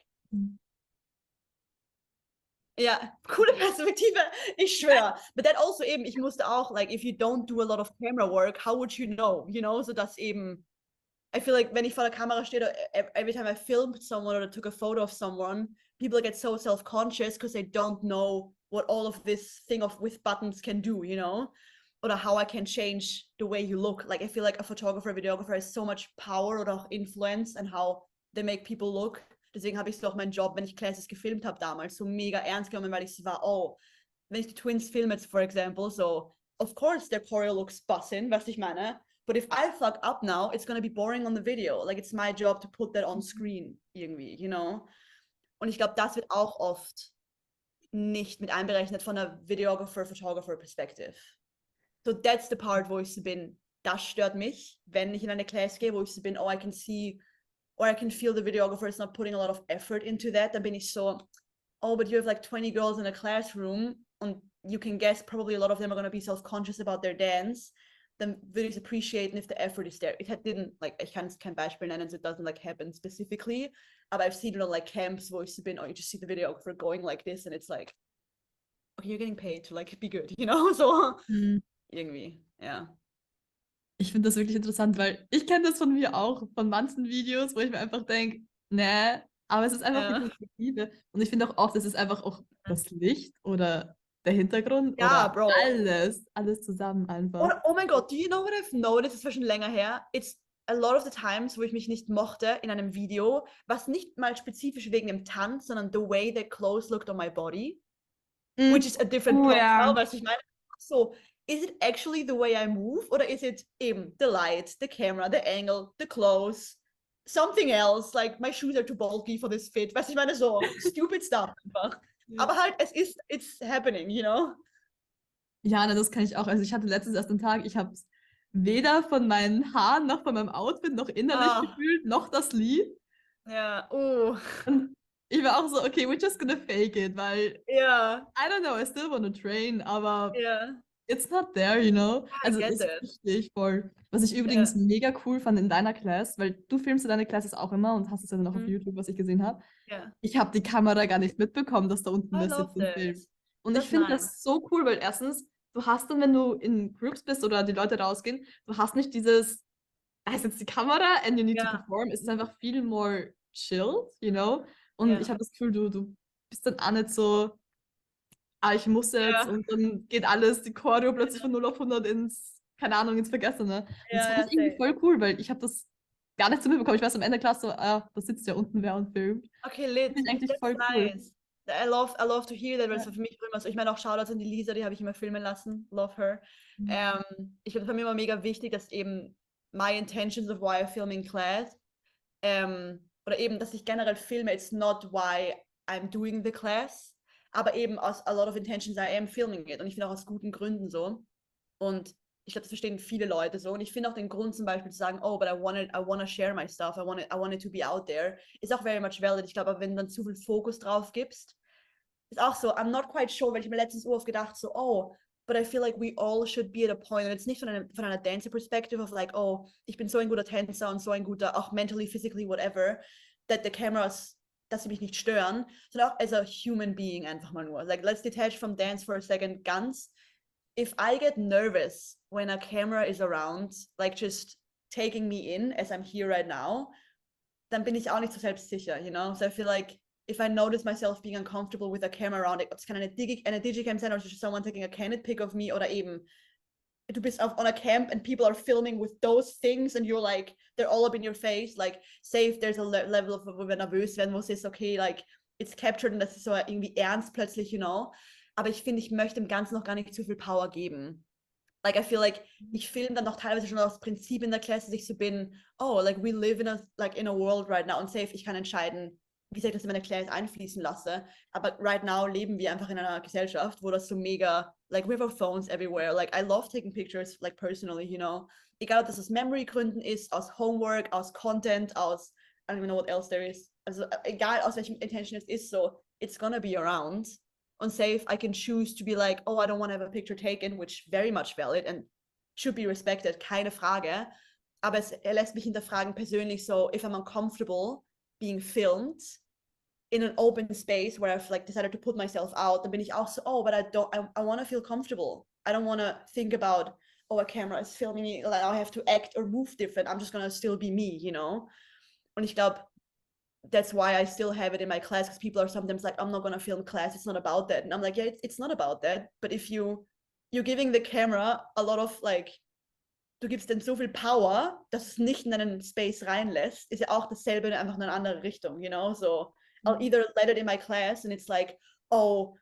Ja, coole Perspektive, ich schwöre. But that also eben, ich musste auch, like, if you don't do a lot of camera work, how would you know? So dass eben, I feel like, wenn ich vor der Kamera stehe, every time I filmed someone or took a photo of someone, people get so self-conscious because they don't know what all of this thing of with buttons can do, you know? Oder how I can change the way you look. Like, I feel like a photographer, a videographer has so much power oder auch influence and how they make people look. Deswegen habe ich so auch meinen Job, wenn ich Classes gefilmt habe damals, so mega ernst genommen, weil ich so war, oh, wenn ich die Twins filme jetzt, for example, so, of course their choreo looks bussin', weißt du, ich meine? But if I fuck up now, it's gonna be boring on the video. Like, it's my job to put that on screen irgendwie, you know? Und ich glaube, das wird auch oft nicht mit einberechnet von der Videographer-Photographer-Perspective. So that's the part, wo ich so bin, das stört mich, wenn ich in eine Class gehe, wo ich so bin, oh, I can see, or I can feel the videographer is not putting a lot of effort into that, dann bin ich so, oh, but you have like 20 girls in a classroom and you can guess probably a lot of them are going to be self-conscious about their dance, dann würde ich es appreciaten if the effort is there. It didn't, like, ich kann kein Beispiel nennen, so it doesn't like happen specifically, but I've seen it on like camps wo ich so bin, oh, you just see the videographer going like this and it's like, okay, you're getting paid to like be good, you know, so irgendwie, ja. Ich finde das wirklich interessant, weil ich kenne das von mir auch, von manchen Videos, wo ich mir einfach denke, nee, aber es ist einfach die Perspektive. Und ich finde auch oft, es ist einfach auch das Licht oder der Hintergrund oder Bro. alles zusammen einfach. Oder, oh mein Gott, do you know what I've noticed? Das war schon länger her. It's a lot of the times, wo ich mich nicht mochte in einem Video, was nicht mal spezifisch wegen dem Tanz, sondern the way the clothes looked on my body, which is a different profile, weißt du, ich meine, so, is it actually the way I move? Oder is it eben the light, the camera, the angle, the clothes, something else, like my shoes are too bulky for this fit. Weißt du, ich meine, so stupid stuff einfach. Ja. Aber halt, it's happening, you know? Ja, das kann ich auch. Also ich hatte letztens erst einen Tag, ich habe es weder von meinen Haaren noch von meinem Outfit noch innerlich gefühlt, noch das Lied. Ja, Und ich war auch so, okay, we're just gonna fake it, weil I don't know, I still wanna train, aber it's not there, you know? Also das verstehe ich voll. Was ich übrigens mega cool fand in deiner Class, weil du filmst ja deine Classes auch immer und hast es ja dann auch auf YouTube, was ich gesehen habe. Ich habe die Kamera gar nicht mitbekommen, dass da unten wer sitzt und filmt. Und ich finde das so cool, weil erstens, du hast dann, wenn du in Groups bist oder die Leute rausgehen, du hast nicht dieses, da ist jetzt die Kamera and you need to perform. Es ist einfach viel more chilled, you know? Und ich habe das Gefühl, du bist dann auch nicht so, ich muss jetzt und dann geht alles, die Choreo plötzlich von 0 auf 100 ins, keine Ahnung, ins Vergessene. Und das fand ich irgendwie voll cool, weil ich habe das gar nicht so mitbekommen. Ich weiß am Ende der Klasse so, da sitzt ja unten wer und filmt. Okay, lit. Das finde ich eigentlich voll cool. I love to hear that, weil es für mich immer so, ich meine auch Shoutouts an die Lisa, die habe ich immer filmen lassen, love her. Ich glaube, es war mir immer mega wichtig, dass eben my intentions of why I film in class, oder eben, dass ich generell filme, it's not why I'm doing the class, aber eben aus a lot of intentions I am filming it und ich finde auch aus guten Gründen so und ich glaube, das verstehen viele Leute so und ich finde auch den Grund zum Beispiel zu sagen, oh, but I wanna share my stuff, I want it to be out there, ist auch very much valid. Ich glaube, wenn du dann zu viel Fokus drauf gibst, ist auch so, I'm not quite sure, weil ich mir letztens oft gedacht so, oh, but I feel like we all should be at a point, und jetzt nicht von einer Dancer-Perspective of like, oh, ich bin so ein guter Tänzer und so ein guter, auch mentally, physically, whatever, that the cameras, dass sie mich nicht stören, sondern auch as a human being einfach mal nur. Like, let's detach from dance for a second ganz. If I get nervous when a camera is around, like just taking me in as I'm here right now, dann bin ich auch nicht so selbstsicher, you know? So I feel like if I notice myself being uncomfortable with a camera around, es kann eine Digicam sein oder just someone taking a candid pic of me oder eben du bist on a camp and people are filming with those things and you're like, they're all up in your face, like, say if there's a level of, wo wir nervös werden, wo es ist, okay, like, it's captured und das ist so irgendwie ernst plötzlich, you know, aber ich finde, ich möchte dem Ganzen noch gar nicht zu viel Power geben. Like, I feel like, ich filme dann noch teilweise schon aus Prinzip in der Klasse, dass ich so bin, oh, like, we live in a world right now und safe, ich kann entscheiden, wie sehr ich das in meine Class einfließen lasse, aber right now leben wir einfach in einer Gesellschaft, wo das so mega, like, we have our phones everywhere, like, I love taking pictures, like, personally, you know, egal ob das aus Memory-Gründen ist, aus Homework, aus Content, aus, I don't even know what else there is, also egal aus welchem Intention es ist, so, it's gonna be around, und safe, I can choose to be like, oh, I don't want to have a picture taken, which very much valid and should be respected, keine Frage, aber er lässt mich hinterfragen persönlich so, if I'm uncomfortable being filmed in an open space where I've like decided to put myself out, then bin ich auch so, oh, but I want to feel comfortable. I don't want to think about, oh, a camera is filming me, like I have to act or move different. I'm just going to still be me, you know? Und ich glaube, that's why I still have it in my class, because people are sometimes like, I'm not going to film class, it's not about that. And I'm like, yeah, it's not about that. But if you're giving the camera a lot of like, du gibst denn so viel Power, dass es nicht in einen Space reinlässt, ist ja auch dasselbe, einfach in eine andere Richtung, you know? So I'll either let it in my class and it's like, oh,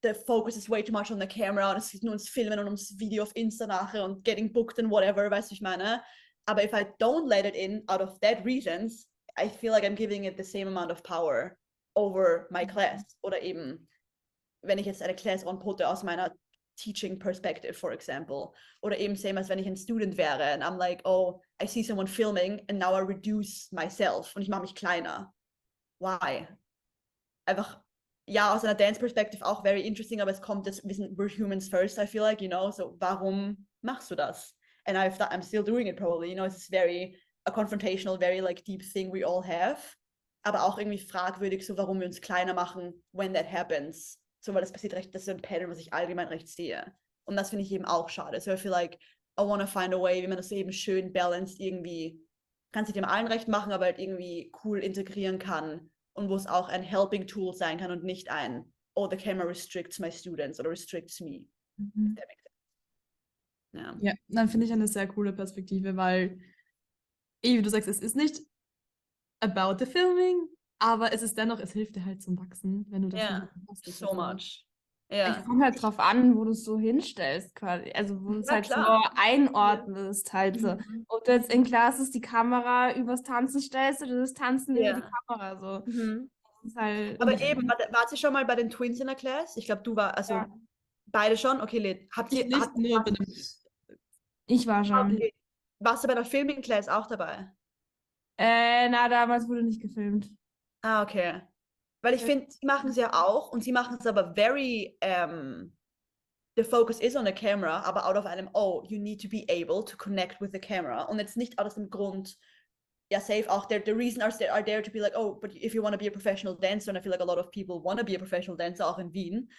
the focus is way too much on the camera und es geht nur ums Filmen und ums Video auf Insta nachher und getting booked and whatever, weißt du, ich meine? Aber if I don't let it in out of that reasons, I feel like I'm giving it the same amount of power over my class. Oder eben, wenn ich jetzt eine Class anpote aus meiner teaching perspective, for example. Oder eben same als wenn ich ein Student wäre and I'm like, oh, I see someone filming and now I reduce myself und ich mache mich kleiner. Why? Einfach, ja, aus einer Dance-Perspective auch very interesting, aber es kommt jetzt, we're humans first, I feel like, you know, so warum machst du das? And I'm still doing it probably, you know, it's very a confrontational, very like deep thing we all have, aber auch irgendwie fragwürdig, so warum wir uns kleiner machen, when that happens. So, weil das passiert recht, das ist so ein Pattern, was ich allgemein recht sehe. Und das finde ich eben auch schade. So I feel like, I want to find a way, wie man das so eben schön balanced irgendwie, kann sich dem allen recht machen, aber halt irgendwie cool integrieren kann und wo es auch ein helping tool sein kann und nicht ein, oh, the camera restricts my students oder restricts me. Mhm. That makes sense. Ja. Ja, dann finde ich eine sehr coole Perspektive, weil, wie du sagst, es ist nicht about the filming, aber es ist dennoch, es hilft dir halt zum Wachsen, wenn du das hast. So much. Ja. Es kommt halt drauf an, wo du es so hinstellst, quasi. Also, wo du es halt so einordnest, halt so. Ob du jetzt in Classes die Kamera übers Tanzen stellst oder das Tanzen über die Kamera, so. Das ist halt aber eben, wart ihr schon mal bei den Twins in der Class? Ich glaube, du warst, also beide schon? Okay, habt ihr... Nicht nur bei dem... Ich war schon. Okay. Warst du bei der Filming Class auch dabei? Na, damals wurde nicht gefilmt. Ah, okay. Weil ich finde, sie machen es ja auch und sie machen es aber very, the focus is on the camera, aber out of einem, oh, you need to be able to connect with the camera. Und jetzt nicht aus dem Grund, ja, safe auch, the reason are there to be like, oh, but if you want to be a professional dancer, and I feel like a lot of people want to be a professional dancer, auch in Wien,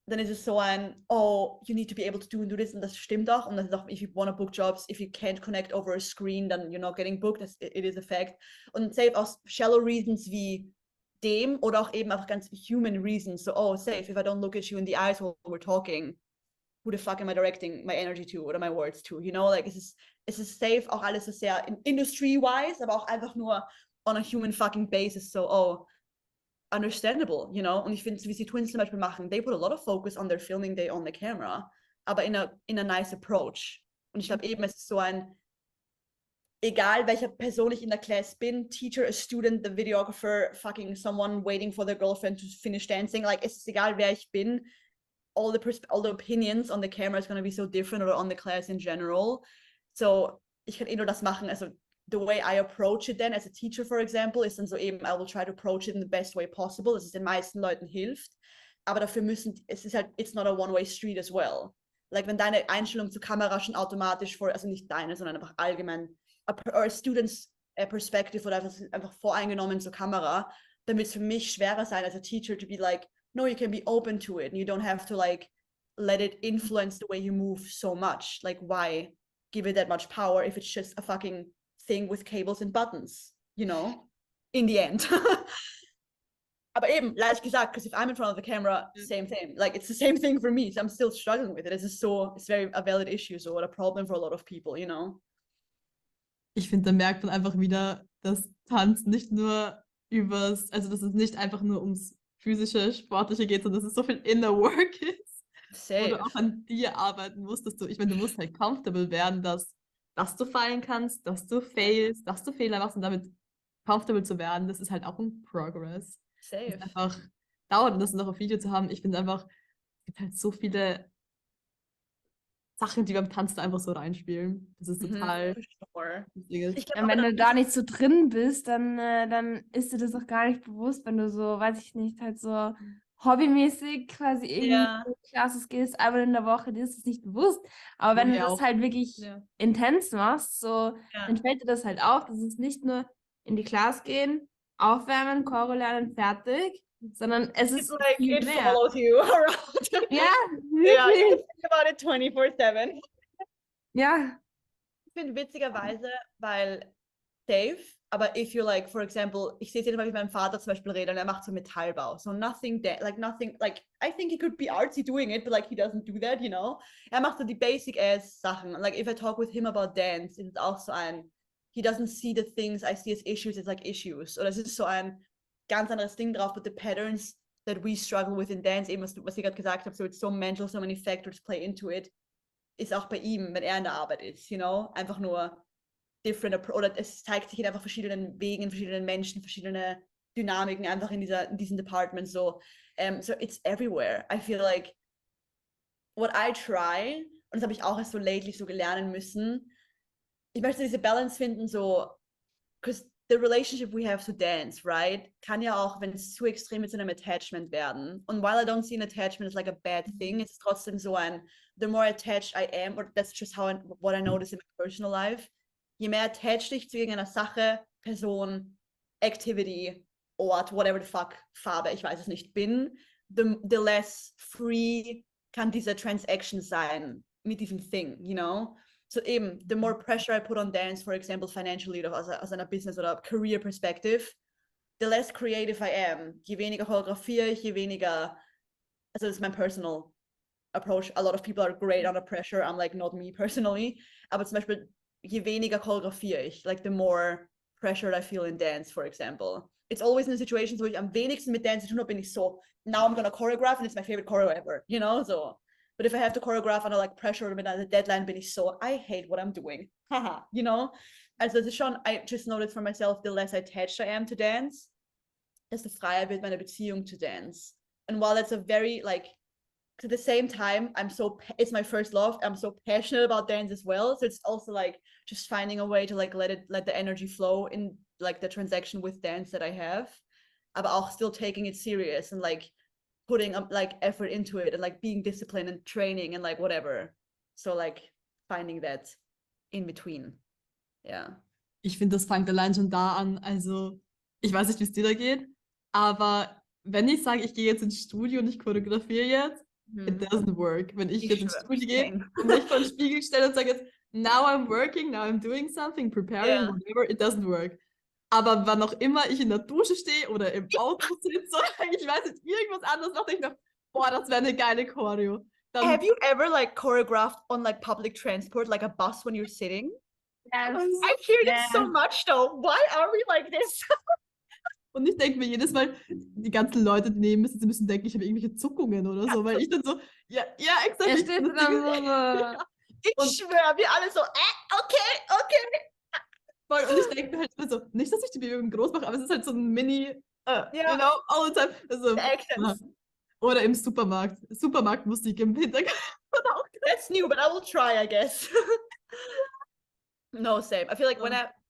dann ist es so ein, oh, you need to be able to do and do this, und das stimmt auch, und das ist auch, if you want to book jobs, if you can't connect over a screen, then you're not getting booked, it is a fact. Und safe aus shallow reasons wie dem, oder auch eben einfach ganz human reasons, so, oh, safe, if I don't look at you in the eyes while we're talking, who the fuck am I directing my energy to, oder my words to, you know, like, es ist safe, auch alles so sehr industry-wise, aber auch einfach nur on a human fucking basis, so, oh, understandable, you know, und ich finde, wie sie Twins zum Beispiel machen, they put a lot of focus on their filming day on the camera, aber in a nice approach. Und ich glaube eben, es ist so ein, egal welcher Person ich in der Class bin, teacher, a student, the videographer, fucking someone waiting for their girlfriend to finish dancing, like, es ist egal, wer ich bin, all the opinions on the camera is going to be so different, or on the class in general. So, ich kann nur das machen, also the way I approach it then as a teacher, for example, ist dann so eben, I will try to approach it in the best way possible, dass es den meisten Leuten hilft, aber dafür es ist halt, it's not a one-way street as well. Like, wenn deine Einstellung zur Kamera schon automatisch also nicht deine, sondern einfach allgemein, or a student's Perspektive oder einfach voreingenommen zur Kamera, dann wird es für mich schwerer sein als a teacher to be like, no, you can be open to it and you don't have to like let it influence the way you move so much. Like, why give it that much power if it's just a fucking thing with cables and buttons, you know, in the end. Aber eben, leicht gesagt, because if I'm in front of the camera, same thing. Like, it's the same thing for me. So I'm still struggling with it. It's very a valid issue, so a problem for a lot of people, you know. Ich finde, da merkt man einfach wieder, dass Tanz nicht nur also dass es nicht einfach nur ums physische, sportliche geht, sondern dass es so viel inner work ist. Safe. Wo du auch an dir arbeiten musst, dass du musst halt comfortable werden, dass du fallen kannst, dass du failst, dass du Fehler machst und damit comfortable zu werden, das ist halt auch ein Progress. Safe. Das einfach dauert und das noch auf Video zu haben. Ich finde einfach, es gibt halt so viele Sachen, die beim Tanzen einfach so reinspielen. Das ist total... Wenn du da nicht so drin bist, dann ist dir das auch gar nicht bewusst, wenn du so, weiß ich nicht, halt so hobbymäßig quasi irgendwie Classes gehst, einmal in der Woche, dir ist das nicht bewusst. Aber wenn du das halt wirklich intens machst, so, dann fällt dir das halt auf. Das ist nicht nur in die Class gehen, aufwärmen, Choreo lernen, fertig, sondern es ist like it mehr. Follows you around. Ja, yeah, you think about it 24/7. Ja. Ich finde witzigerweise, weil safe, aber if you like, for example, ich sehe es jedes Mal, wie ich mit meinem Vater zum Beispiel rede und er macht so Metallbau, so nothing, like, I think he could be artsy doing it, but like, he doesn't do that, you know? Er macht so die basic-ass Sachen, like, if I talk with him about dance, ist es auch so ein, he doesn't see the things I see as issues, it's like issues, oder es ist so ein ganz anderes Ding drauf, but the patterns that we struggle with in dance, eben was ich gerade gesagt habe, so it's so mental, so many factors play into it, ist auch bei ihm, wenn er in der Arbeit ist, you know, einfach nur different, oder es zeigt sich in einfach verschiedenen Wegen, verschiedenen Menschen, verschiedene Dynamiken einfach in diesen Departments, so it's everywhere. I feel like what I try, und das habe ich auch erst so lately so lernen müssen, ich möchte diese Balance finden, so, because the relationship we have to dance, right, kann ja auch, wenn es zu extrem mit so einem Attachment werden. Und while I don't see an attachment as like a bad thing, it's trotzdem so ein, the more attached I am, or that's just what I notice in my personal life, je mehr attached ich zu irgendeiner Sache, Person, Activity, Ort, whatever the fuck, Farbe, ich weiß es nicht, bin, the less free kann diese Transaction sein mit diesem Thing, you know? So eben, the more pressure I put on dance, for example, financially oder aus einer Business- oder Career Perspective, the less creative I am. Je weniger choreografiere ich, je weniger, also das ist mein personal approach. A lot of people are great under pressure. I'm like, not me personally. Aber zum Beispiel, je weniger choreografiere ich, like the more pressure I feel in dance, for example. It's always in situations, wo ich am wenigsten mit Dance zu tun habe, bin ich so, now I'm gonna choreograph and it's my favorite choreo ever, you know, so. But if I have to choreograph under like pressure or with a deadline, bin ich so, I hate what I'm doing, haha, you know. Also das ist schon, I just noticed for myself, the less attached I am to dance, desto freier wird meine Beziehung to dance. And while it's a very, like, at the same time, it's my first love, I'm so passionate about dance as well, so it's also like just finding a way to like let the energy flow in like the transaction with dance that I have, aber auch still taking it serious and like putting like effort into it and like being disciplined and training and like whatever, so like finding that in between. Ja. Ich finde, das fängt allein schon da an, also ich weiß nicht, wie es dir da geht, aber wenn ich sage, ich gehe jetzt ins Studio und ich choreografiere jetzt, it doesn't work. Wenn ich jetzt ins Studio gehe und mich vor den Spiegel stelle und sage jetzt, now I'm working, now I'm doing something, preparing, whatever, it doesn't work. Aber wann auch immer ich in der Dusche stehe oder im Auto sitze oder ich weiß nicht, irgendwas anderes mache, denke ich mir, boah, das wäre eine geile Choreo. Dann, have you ever like choreographed on like public transport, like a bus when you're sitting? Yes. I hear this so much though. Why are we like this? Und ich denke mir jedes Mal, die ganzen Leute, die neben mir sitzen, müssen denken, ich habe irgendwelche Zuckungen oder so, weil ich dann so, ja, exakt. Er steht dann so. Ja. Ich schwöre, wir alle so, okay. Und ich denke mir halt so, nicht, dass ich die Bewegung groß mache, aber es ist halt so ein Mini, you know, all the time. Also, oder im Supermarktmusik im Hintergrund. That's new, but I will try, I guess. No, same. I feel like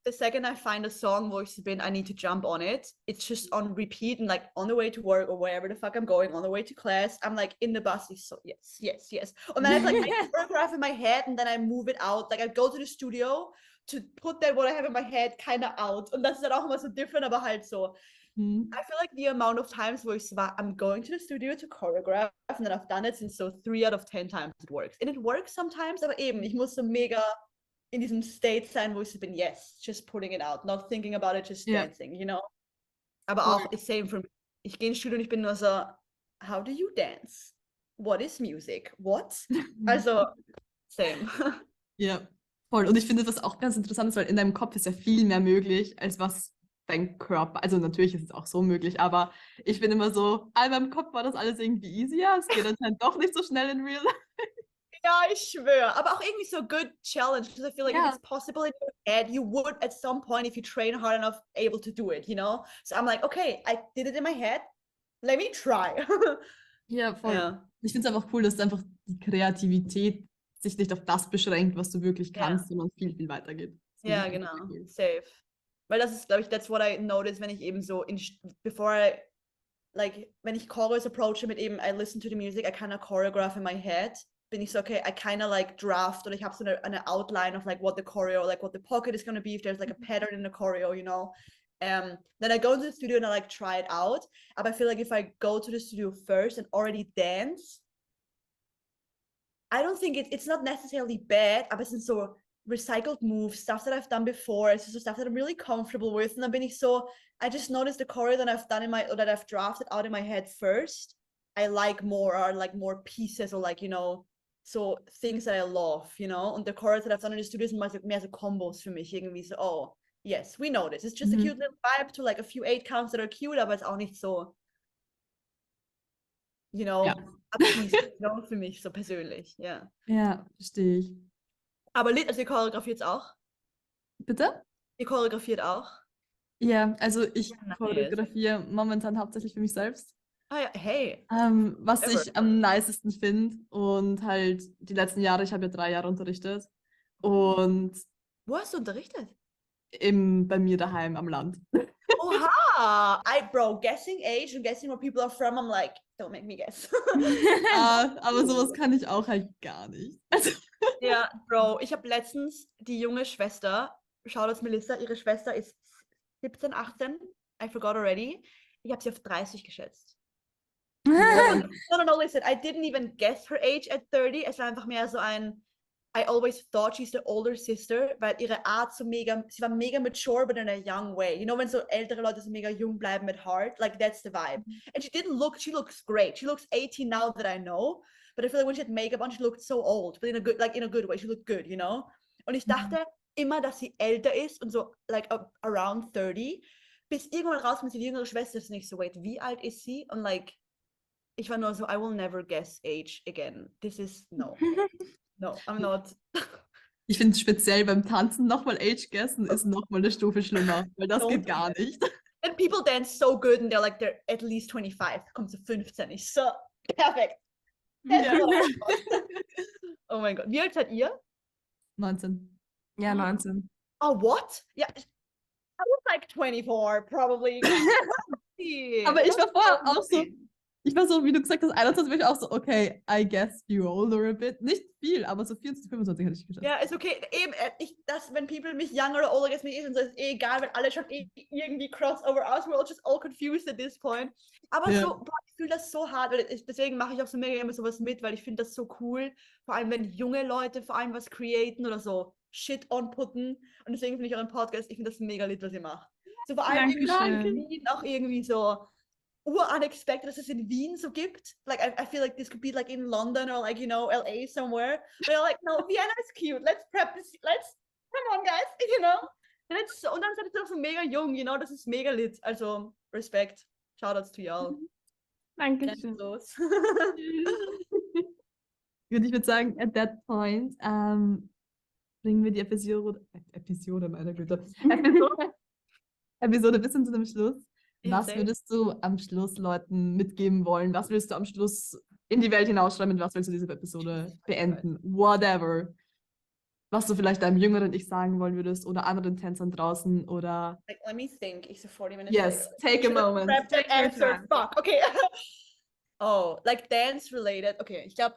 the second I find a song wo ich bin, I need to jump on it. It's just on repeat and like on the way to work or wherever the fuck I'm going, on the way to class, I'm like in the bus, so yes. And then it's like I choreograph in my head and then I move it out. Like I go to the studio to put that what I have in my head kind of out. Und das ist dann auch immer so different, aber halt so. I feel like the amount of times wo ich so war, I'm going to the studio to choreograph and then I've done it, and so 3 out of 10 times it works. And it works sometimes, aber eben, ich muss so mega in diesem State sein, wo ich so bin, yes, just putting it out, not thinking about it, just dancing, you know? Aber auch, it's same for me. Ich gehe ins Studio und ich bin nur so, how do you dance? What is music? What? Also, same. Ja, voll. Und ich finde, was auch ganz interessant ist, weil in deinem Kopf ist ja viel mehr möglich, als was dein Körper, also natürlich ist es auch so möglich, aber ich bin immer so, in meinem Kopf war das alles irgendwie easier, es geht anscheinend doch nicht so schnell in real life. Ja, ich schwöre. Aber auch irgendwie so good challenge, because I feel like if it's possible in your head, you would at some point, if you train hard enough, able to do it, you know? So I'm like, okay, I did it in my head, let me try. Ja, voll. Ja. Ich finde es einfach cool, dass einfach die Kreativität sich nicht auf das beschränkt, was du wirklich kannst, sondern viel, viel weiter geht. Ja, genau. Cool. Safe. Weil das ist, glaube ich, that's what I noticed, wenn ich eben so, before I, like, wenn ich Choreos approache mit eben, I listen to the music, I kind of choreograph in my head, bin ich so, okay, I kind of like draft, oder ich habe so eine outline of like what the choreo, like what the pocket is going to be, if there's like a pattern in the choreo, you know. Then I go into the studio and I like try it out. But I feel like if I go to the studio first and already dance, I don't think it's not necessarily bad, aber es sind so recycled moves, stuff that I've done before. It's just stuff that I'm really comfortable with. And then bin ich so, I just noticed the choreo that I've done or that I've drafted out in my head first. I like more, or like more pieces, or like, you know, so things that I love, you know. Und the choreos that I've done in the studio sind mehr so Combos für mich, irgendwie so, oh, yes, we know this. It's just a cute little vibe to like a few 8 counts that are cute, aber it's auch nicht so, you know, abschließend, you know, für mich so persönlich, ja. Ja, verstehe ich. Aber also ihr choreografiert auch? Bitte? Ihr choreografiert auch? Ja, also ich choreografiere momentan hauptsächlich für mich selbst. Ah ja, hey. Was ich am nicesten finde und halt die letzten Jahre, ich habe ja 3 Jahre unterrichtet und wo hast du unterrichtet? Bei mir daheim am Land. Oha! Bro, guessing age and guessing where people are from, I'm like, don't make me guess. Aber sowas kann ich auch halt gar nicht. Also ja, Bro, ich habe letztens die junge Schwester, Shoutouts Melissa, ihre Schwester ist 17, 18, I forgot already. Ich habe sie auf 30 geschätzt. No, listen, I didn't even guess her age at 30. Es war einfach mehr so I always thought she's the older sister, weil ihre Art so mega, sie war mega mature, but in a young way. You know, wenn so ältere Leute so mega jung bleiben mit heart, like that's the vibe. And she looks great. She looks 18 now that I know, but I feel like when she had makeup on, she looked so old, but in a good way. She looked good, you know? Und ich dachte immer, dass sie älter ist und so, like around 30, bis irgendwann rauskommt, sie die jüngere Schwester ist nicht so, wait, wie alt ist sie? Und like, ich war nur so, I will never guess age again. This is, no. No, I'm not. Ich finde speziell beim Tanzen nochmal Age guessen ist nochmal eine Stufe schlimmer, weil das geht gar nicht. And people dance so good and they're at least 25. Kommt zu 15. Ich so, perfekt. Ja. Oh mein Gott. Wie alt seid ihr? 19. Ja, 19. Oh, what? Ja, I was like 24, probably. Aber ich war vorher auch so, ich war so, wie du gesagt hast, 21 war ich auch so, okay, I guess you older a bit. Nicht viel, aber so 24, 25 hatte ich geschätzt. Ja, ist okay. Eben, wenn people mich younger or older guess me, ist egal, weil alle schon irgendwie crossover aus. We're all just all confused at this point. Aber so, boah, ich fühle das so hart, weil deswegen mache ich auch so mega immer sowas mit, weil ich finde das so cool. Vor allem, wenn junge Leute vor allem was createn oder so Shit onputten. Und deswegen finde ich euren Podcast, ich finde das mega lit, was ihr macht. So vor allem irgendwie auch irgendwie so unexpected, dass es in Wien so gibt. Like, I feel like this could be like in London or like, you know, LA somewhere. But like, no, Vienna is cute. Let's prep this. Come on, guys, you know. Und dann seid ihr auch so mega jung, you know, das ist mega lit. Also, Respekt. Shoutouts to y'all. Dankeschön. Los. Und ich würde sagen, at that point, bringen wir die Episode, meine Güte. Episode bis zu dem Schluss. Was würdest du am Schluss Leuten mitgeben wollen? Was willst du am Schluss in die Welt hinausschreiben? Was willst du diese Episode beenden? Whatever. Was du vielleicht deinem jüngeren Ich sagen wollen würdest oder anderen Tänzern draußen oder... Like, let me think. It's 40 minutes. Yes, take a moment. Take answer. Fuck. Okay. Oh, like dance related. Okay, ich glaube,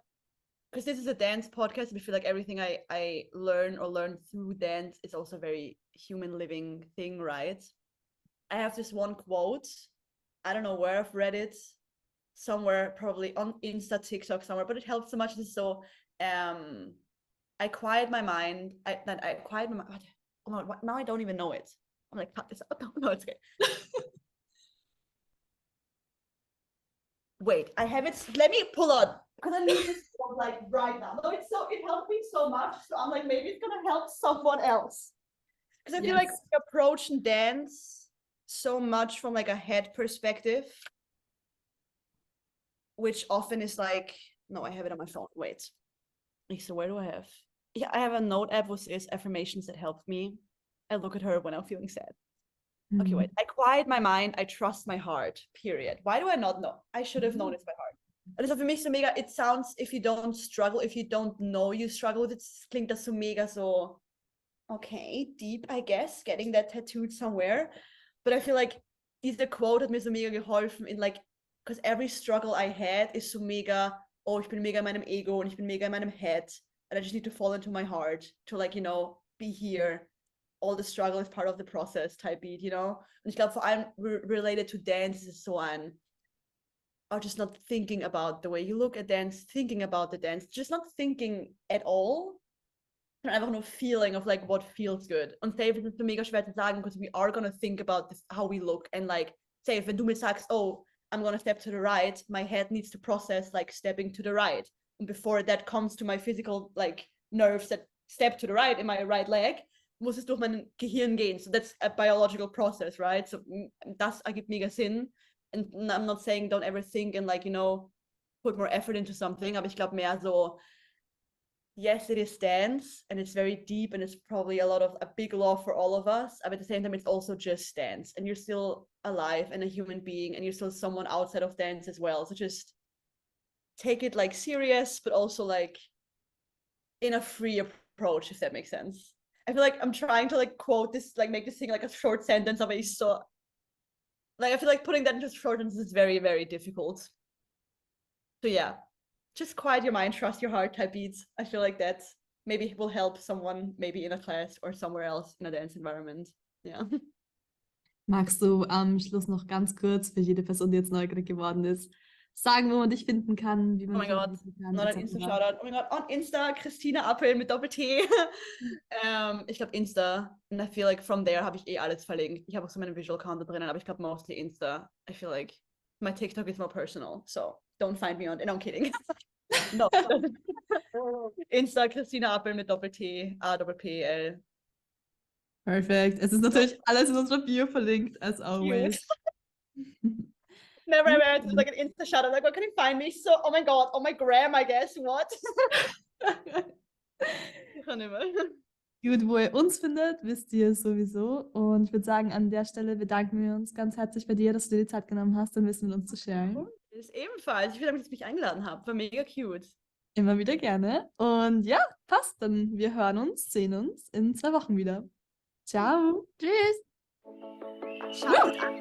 because this is a dance podcast, I feel like everything I learn through dance is also a very human living thing, right? I have this one quote. I don't know where I've read it. Somewhere, probably on Insta, TikTok, somewhere, but it helps so much. So, I quiet my mind. I quiet my mind. Oh my God, now I don't even know it. I'm like, cut this out. No, it's okay. Wait, I have it. Let me pull out because I need this like right now. No, it helped me so much. So I'm like, maybe it's gonna help someone else. Because I feel like we approach dance so much from like a head perspective, which often is like, no, I have it on my phone. Wait. So where do I have? Yeah, I have a note app with this affirmations that help me. I look at her when I'm feeling sad. Okay, wait. I quiet my mind. I trust my heart, period. Why do I not know? I should have known it's my heart. Also für mich so mega, it sounds, if you don't struggle, if you don't know you struggle with it, klingt das so mega so, okay, deep, I guess, getting that tattooed somewhere. But I feel like diese Quote hat mir so mega geholfen in like, because every struggle I had is so mega, oh, ich bin mega in meinem Ego und ich bin mega in meinem Head. And I just need to fall into my heart to like, you know, be here. All the struggle is part of the process type beat, you know? Und ich glaube, vor allem related to dance is so an, or just not thinking about the way you look at dance, thinking about the dance, just not thinking at all. And einfach nur feeling of like what feels good. Und safe ist es so mega schwer zu sagen, because we are gonna think about this, how we look. And like, safe, wenn du mir sagst, oh, I'm gonna step to the right, my head needs to process like stepping to the right. And before that comes to my physical like nerves that step to the right in my right leg, muss es durch mein Gehirn gehen. So that's a biological process, right? So das ergibt mega Sinn. And I'm not saying don't ever think and like, you know, put more effort into something, aber ich glaube mehr so, yes, it is dance and it's very deep and it's probably a big law for all of us, but at the same time, it's also just dance and you're still alive and a human being and you're still someone outside of dance as well. So just take it like serious, but also like in a free approach, if that makes sense. I feel like I'm trying to like quote this, like make this thing like a short sentence of it. So like, I feel like putting that into short sentences is very, very difficult. So yeah, just quiet your mind, trust your heart type beats. I feel like that maybe will help someone maybe in a class or somewhere else in a dance environment. Yeah. Magst du am Schluss noch ganz kurz für jede Person, die jetzt neugierig geworden ist, sagen, wo man dich finden kann, wie man dich finden kann? Noch ein Insta-Shoutout. Oh mein Gott, on Insta, Christina Appel mit Doppel-T. Ich glaube Insta. And I feel like from there habe ich alles verlinkt. Ich habe auch so meinen Visual Counter drinnen, aber ich glaube mostly Insta. I feel like my TikTok is more personal, so don't find me on... No, I'm kidding. No. Insta, Christina Appel mit Doppel-T, A-P-P-L. Perfekt. Es ist natürlich alles in unserer Bio verlinkt, as always. Never ever had to do like an Insta shout out, like, where can you find me? So, oh my God, on my gram, I guess. What? Ich kann nicht mehr. Gut, wo ihr uns findet, wisst ihr sowieso. Und ich würde sagen, an der Stelle bedanken wir uns ganz herzlich bei dir, dass du dir die Zeit genommen hast, ein Wissen mit uns zu sharen. Das ist ebenfalls. Ich will damit, dass ihr mich eingeladen habt. War mega cute. Immer wieder gerne. Und ja, passt. Dann wir hören uns, sehen uns in 2 Wochen wieder. Ciao. Tschüss. Schaut an.